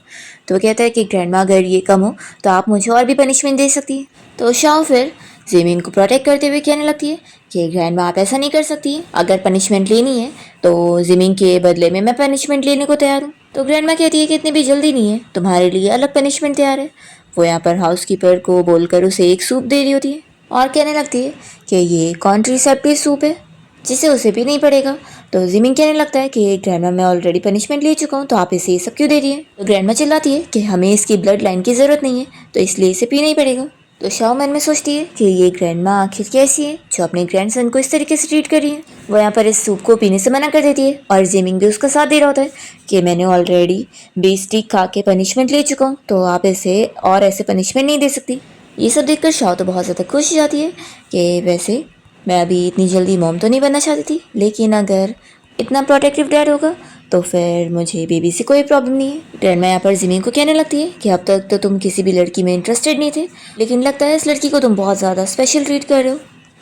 तो वो कहता है कि ग्रैंडमा अगर ये कम हो तो आप मुझे और भी पनिशमेंट दे सकती है। तो शाओ फिर जिमिंग को प्रोटेक्ट करते हुए कहने लगती है कि ग्रैंडमा आप ऐसा नहीं कर सकती, अगर पनिशमेंट लेनी है तो जिमिंग के बदले में मैं पनिशमेंट लेने को तैयार हूँ। तो ग्रैंडमा कहती है कि इतनी भी जल्दी नहीं है, तुम्हारे लिए अलग पनिशमेंट तैयार है। वो यहाँ पर हाउसकीपर को बोलकर उसे एक सूप दे रही होती है और कहने लगती है कि ये कॉन्ट्रीसेप्टिव सूप है, जिसे उसे भी नहीं पड़ेगा। तो जिमिंग कहने लगता है कि ग्रैंडमा मैं ऑलरेडी पनिशमेंट ले चुका हूँ, तो आप इसे ये सब क्यों दे रही है। तो ग्रैंडमा चिल्लाती है कि हमें इसकी ब्लड लाइन की ज़रूरत नहीं है, तो इसलिए इसे पीना ही पड़ेगा। तो शाओ मन में सोचती है कि ये ग्रैंडमा आखिर कैसी है जो अपने ग्रैंडसन को इस तरीके से ट्रीट कर रही है। वो यहाँ पर इस सूप को पीने से मना कर देती है और जिमिंग भी उसका साथ दे रहा होता है कि मैंने ऑलरेडी 20 स्टिक खा के पनिशमेंट ले चुका हूँ, तो आप इसे और ऐसे पनिशमेंट नहीं दे सकती। ये सब देखकर शाओ तो बहुत ज़्यादा खुश हो जाती है कि वैसे मैं अभी इतनी जल्दी मॉम तो नहीं बनना चाहती थी, लेकिन अगर इतना प्रोटेक्टिव डैड होगा तो फिर मुझे बेबी से कोई प्रॉब्लम नहीं है। ग्रैंडमा यहाँ पर जिमिंग को कहने लगती है कि अब तक तो तुम किसी भी लड़की में इंटरेस्टेड नहीं थे, लेकिन लगता है इस लड़की को तुम बहुत ज़्यादा स्पेशल ट्रीट कर रहे हो।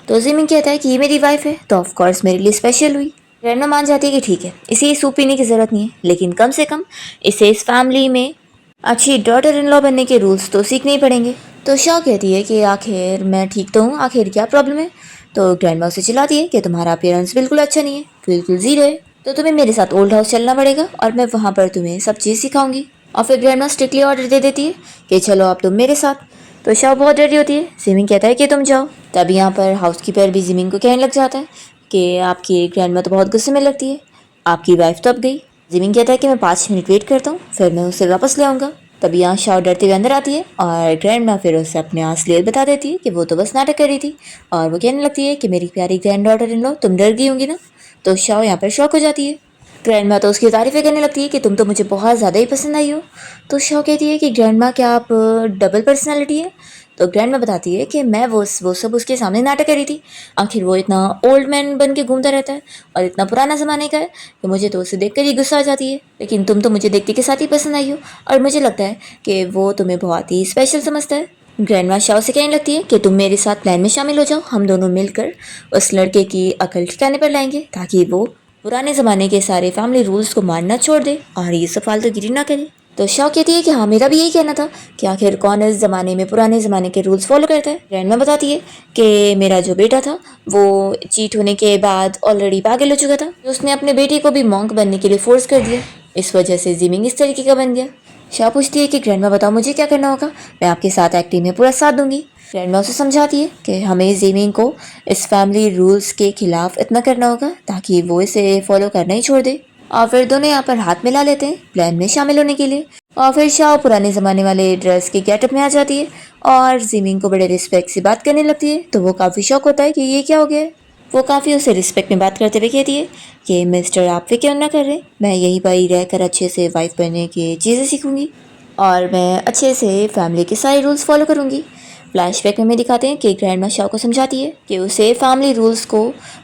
तो जिमिंग कहता है कि ये मेरी वाइफ है तो ऑफकोर्स मेरे लिए स्पेशल हुई। ग्रैंडमा मान जाती है कि ठीक है, इसे ये सूप पीने की ज़रूरत नहीं है, लेकिन कम से कम इसे इस फैमिली में अच्छी डॉटर इन लॉ बनने के रूल्स तो सीखने ही पड़ेंगे। तो शाओ कहती है कि आखिर मैं ठीक तो हूँ, आखिर क्या प्रॉब्लम है। तो ग्रैंडमा उसे चिल्लाती है कि तुम्हारा अपीयरेंस बिल्कुल अच्छा नहीं है, बिल्कुल ज़ीरो है, तो तुम्हें मेरे साथ ओल्ड हाउस चलना पड़ेगा और मैं वहाँ पर तुम्हें सब चीज़ सिखाऊंगी। और फिर ग्रैंडमा स्ट्रिक्टली ऑर्डर दे देती है कि चलो आप तुम मेरे साथ। तो शाओ बहुत डरी होती है, जिमिंग कहता है कि तुम जाओ। तभी यहाँ पर हाउसकीपर भी जिमिंग को कहने लग जाता है कि आपकी ग्रैंडमा तो बहुत गुस्से में लगती है, आपकी वाइफ तो अब गई। जिमिंग कहता है कि मैं 5 मिनट वेट करता हूँ, फिर मैं उसे वापस ले आऊँगा। तभी यहाँ शाओ डरते हुए अंदर आती है और ग्रैंडमा फिर उसे अपने असलियत बता देती है कि वो तो बस नाटक कर रही थी। और वो कहने लगती है कि मेरी प्यारी ग्रैंड डॉटर इन लॉ, तुम डर गई होंगी ना। तो शाओ यहाँ पर शॉक हो जाती है। ग्रैंडमा तो उसकी तारीफ़ें करने लगती है कि तुम तो मुझे बहुत ज़्यादा ही पसंद आई हो। तो शाओ कहती है कि ग्रैंडमा क्या आप डबल पर्सनैलिटी है। तो ग्रैंडमा बताती है कि मैं वो सब उसके सामने नाटक कर रही थी, आखिर वो इतना ओल्ड मैन बन के घूमता रहता है और इतना पुराना ज़माने का है कि मुझे तो उसे देखकर ही गुस्सा आ जाती है, लेकिन तुम तो मुझे देखते के साथ ही पसंद आई हो और मुझे लगता है कि वो तुम्हें बहुत ही स्पेशल समझता है। ग्रैंडमा शाओ से कहने लगती है कि तुम मेरे साथ प्लान में शामिल हो जाओ, हम दोनों मिलकर उस लड़के की अकल ठिकाने पर लाएंगे ताकि वो पुराने ज़माने के सारे फैमिली रूल्स को मानना छोड़ दे और ये सब फालतूगिरी ना करे। तो शाओ कहती है कि हाँ मेरा भी यही कहना था कि आखिर कौन इस ज़माने में पुराने ज़माने के रूल्स फॉलो करता है। ग्रैंडमा बताती है कि मेरा जो बेटा था वो चीट होने के बाद ऑलरेडी पागल हो चुका था, उसने अपने बेटे को भी मॉन्क बनने के लिए फोर्स कर दिया, इस वजह से जिमिंग इस तरीके का बन गया। शाओ पूछती है कि ग्रैंडमा बताओ मुझे क्या करना होगा, मैं आपके साथ एक्टिंग में पूरा साथ दूंगी। ग्रैंडमा उसे समझाती है कि हमें जिमिंग को इस फैमिली रूल्स के खिलाफ इतना करना होगा ताकि वो इसे फॉलो करना ही छोड़ दे। और फिर दोनों यहाँ पर हाथ मिला लेते हैं प्लान में शामिल होने के लिए। और फिर शाओ पुराने ज़माने वाले ड्रेस के गेटअप में आ जाती है और जिमिंग को बड़े रिस्पेक्ट से बात करने लगती है। तो वो काफ़ी शौक होता है कि ये क्या हो गया है। वो काफ़ी उसे रिस्पेक्ट में बात करते हुए कहती है कि मिस्टर आप फिक्र ना कर रहे, मैं यहीं पर ही रहकर अच्छे से वाइफ बनने की चीज़ें सीखूंगी और मैं अच्छे से फैमिली के सारे रूल्स फॉलो करूंगी। फ्लैशबैक में दिखाते हैं कि ग्रैंडमा शाओ को समझाती है कि उसे फैमिली रूल्स को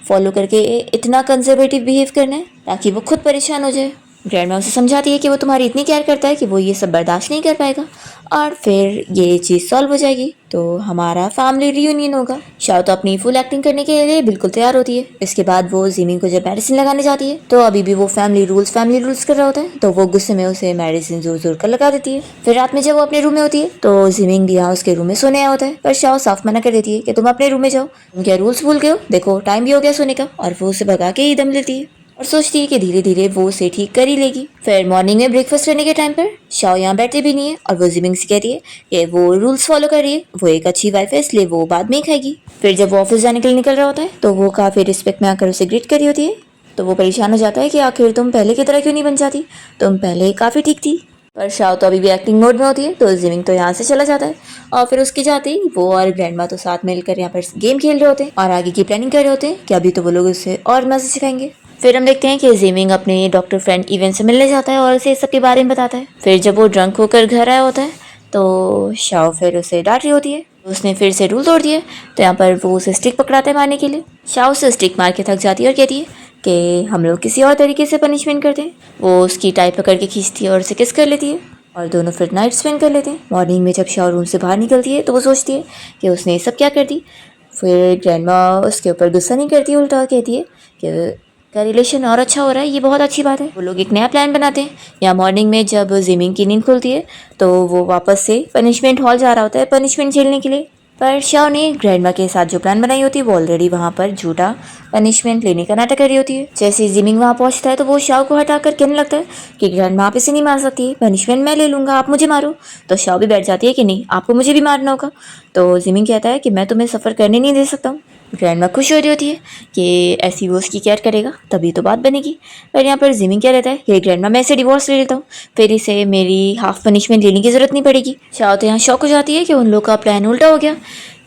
फॉलो करके इतना कंजर्वेटिव बिहेव करना है ताकि वो खुद परेशान हो जाए। ग्रैंडमा उसे समझाती है कि वो तुम्हारी इतनी केयर करता है कि वो ये सब बर्दाश्त नहीं कर पाएगा और फिर ये चीज़ सॉल्व हो जाएगी तो हमारा फैमिली रियूनियन होगा। शाओ तो अपनी फुल एक्टिंग करने के लिए बिल्कुल तैयार होती है। इसके बाद वो जिमिंग को जब मेडिसिन लगाने जाती है तो अभी भी वो फैमिली रूल्स कर रहा होता है, तो वो गुस्से में उसे मेडिसिन जोर जोर कर लगा देती है। फिर रात में जब वो अपने रूम में होती है तो जिमिंग भी यहाँ उसके रूम में सोने आया होता है, पर शाओ साफ मना कर देती है कि तुम अपने रूम में जाओ, तुम क्या रूल्स भूल गए हो, देखो टाइम भी हो गया सोने का। और वो उसे भगा के ही दम लेती है और सोचती है कि धीरे धीरे वो उसे ठीक कर ही लेगी। फिर मॉर्निंग में ब्रेकफास्ट करने के टाइम पर शाओ यहाँ बैठती भी नहीं है और वो जिमिंग से कहती है कि वो रूल्स फॉलो कर रही है, वो एक अच्छी वाइफ है इसलिए वो बाद में ही खाएगी। फिर जब वो ऑफिस जाने के लिए निकल रहा होता है तो वो काफ़ी रिस्पेक्ट में आकर उसे ग्रीट कर रही होती है, तो वो परेशान हो जाता है कि आखिर तुम पहले की तरह क्यों नहीं बन जाती, तुम पहले काफ़ी ठीक थी। पर शाओ तो अभी भी एक्टिंग मोड में होती है, तो जिमिंग तो यहाँ से चला जाता है और फिर उसके जाते ही वो और ग्रैंडमा तो साथ मिलकर यहाँ पर गेम खेल रहे होते हैं और आगे की प्लानिंग कर रहे होते हैं कि अभी तो वो लोग उससे और मजे सिखाएंगे। फिर हम देखते हैं कि जिमिंग अपने डॉक्टर फ्रेंड इवेंट से मिलने जाता है और उसे सब के बारे में बताता है। फिर जब वो ड्रंक होकर घर आया होता है तो शाओ फिर उसे डांट रही होती है, उसने फिर से रूल तोड़ दिए, तो यहाँ पर वो उसे स्टिक पकड़ाता है मारने के लिए। शाओ से स्टिक मार के थक जाती है और कहती है कि हम लोग किसी और तरीके से पनिशमेंट करते हैं। वो उसकी टाई पकड़ के खींचती है और उसे किस कर लेती है और दोनों फिर नाइट स्पेंड कर लेते हैं। मॉर्निंग में जब शाओ रूम से बाहर निकलती है तो वो सोचती है कि उसने ये सब क्या कर दी। फिर ग्रैंडमा उसके ऊपर गुस्सा नहीं करती, उल्टा कहती है कि का रिलेशन और अच्छा हो रहा है, ये बहुत अच्छी बात है। वो लोग एक नया प्लान बनाते हैं। या मॉर्निंग में जब जिमिंग की नींद खुलती है तो वो वापस से पनिशमेंट हॉल जा रहा होता है पनिशमेंट झेलने के लिए, पर शाओ ने ग्रैंडमा के साथ जो प्लान बनाई होती है वो ऑलरेडी वहाँ पर झूठा पनिशमेंट लेने का नाटक कर रही होती है। जैसे जिमिंग वहाँ पहुँचता है तो वो शाओ को हटाकर कहने लगता है कि ग्रैंडमा आप इसे नहीं मार सकती, पनिशमेंट मैं ले लूँगा, आप मुझे मारो। तो शाओ भी बैठ जाती है कि नहीं, आपको मुझे भी मारना होगा। तो जिमिंग कहता है कि मैं तुम्हें सफ़र करने नहीं दे सकता हूँ। ग्रैंडमा खुश हो रही होती है कि ऐसी वो उसकी केयर करेगा तभी तो बात बनेगी। पर यहाँ पर जिमिंग क्या रहता है कि ग्रैंडमा मैं इसे डिवोर्स ले लेता हूँ, फिर इसे मेरी हाफ पनिशमेंट लेने की ज़रूरत नहीं पड़ेगी। शाओ तो यहाँ शॉक हो जाती है कि उन लोग का प्लान उल्टा हो गया।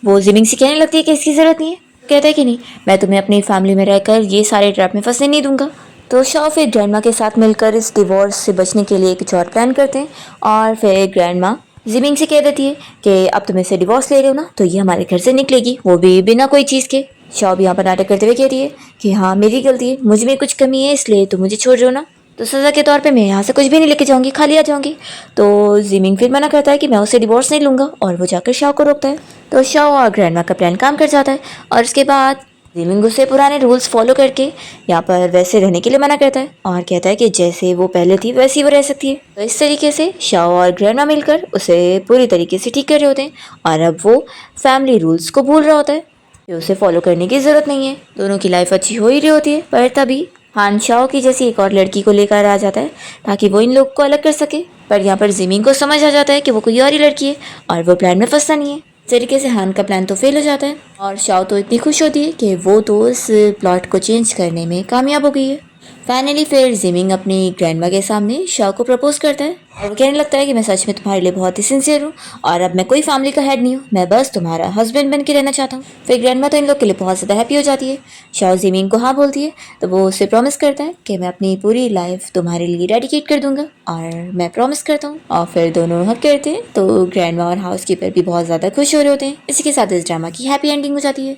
वो जिमिंग से कहने लगती है कि इसकी ज़रूरत नहीं है, कहता है कि नहीं मैं तुम्हें अपनी फैमिली में रहकर ये सारे ट्रैप में फंसने नहीं दूंगा। तो शाओ फिर ग्रैंडमा के साथ मिलकर इस डिवोर्स से बचने के लिए कुछ और प्लान करते हैं और फिर ग्रैंडमा जिमिंग से कह देती है कि अब तुम इससे डिवोर्स ले रहे हो ना तो ये हमारे घर से निकलेगी, वो भी बिना कोई चीज़ के। शाओ भी यहाँ पर नाटक करते हुए कहती है कि हाँ मेरी गलती है, मुझ में कुछ कमी है इसलिए तुम मुझे छोड़ रहे हो ना, तो सज़ा के तौर पे मैं यहाँ से कुछ भी नहीं लेके जाऊँगी, खाली आ जाऊँगी। तो जिमिंग फिर मना करता है कि मैं उससे डिवोर्स नहीं लूँगा और वो जाकर शाओ को रोकता है। तो शाओ और ग्रैंडमा का प्लान काम कर जाता है और उसके बाद जिमिंग उसे पुराने रूल्स फॉलो करके यहाँ पर वैसे रहने के लिए मना करता है और कहता है कि जैसे वो पहले थी वैसे ही वो रह सकती है। तो इस तरीके से शाओ और ग्रैंडमा मिलकर उसे पूरी तरीके से ठीक कर रहे होते हैं और अब वो फैमिली रूल्स को भूल रहा होता है कि उसे फॉलो करने की ज़रूरत नहीं है। दोनों की लाइफ अच्छी हो ही रही होती है, पर तभी हान शाओ की जैसी एक और लड़की को लेकर आ जाता है ताकि वो इन लोग को अलग कर सके। पर यहाँ पर जिमिंग को समझ आ जाता है कि वो कोई और ही लड़की है और वो प्लान में फंसता नहीं है। इस तरीके से हान का प्लान तो फेल हो जाता है और शाओ तो इतनी खुश होती है कि वो तो इस प्लॉट को चेंज करने में कामयाब हो गई है। फाइनली फिर जिमिंग अपनी ग्रैंडमा के सामने शाओ को प्रपोज करता है और वो कहने लगता है कि मैं सच में तुम्हारे लिए बहुत ही सिंसियर हूँ और अब मैं कोई फैमिली का हेड नहीं हूँ, मैं बस तुम्हारा हस्बैंड बन के रहना चाहता हूँ। फिर ग्रैंडमा तो इन लोग के लिए बहुत ज़्यादा हैप्पी हो जाती है। शाओ जिमिंग को हाँ बोलती है तो वो उससे प्रॉमिस करता है कि मैं अपनी पूरी लाइफ तुम्हारे लिए डेडिकेट कर दूंगा और मैं प्रॉमिस करता हूँ। और फिर दोनों हक करते हैं तो ग्रैंडमा और हाउस कीपर भी बहुत ज़्यादा खुश हो रहे होते हैं। इसी के साथ इस ड्रामा की हैप्पी एंडिंग हो जाती है।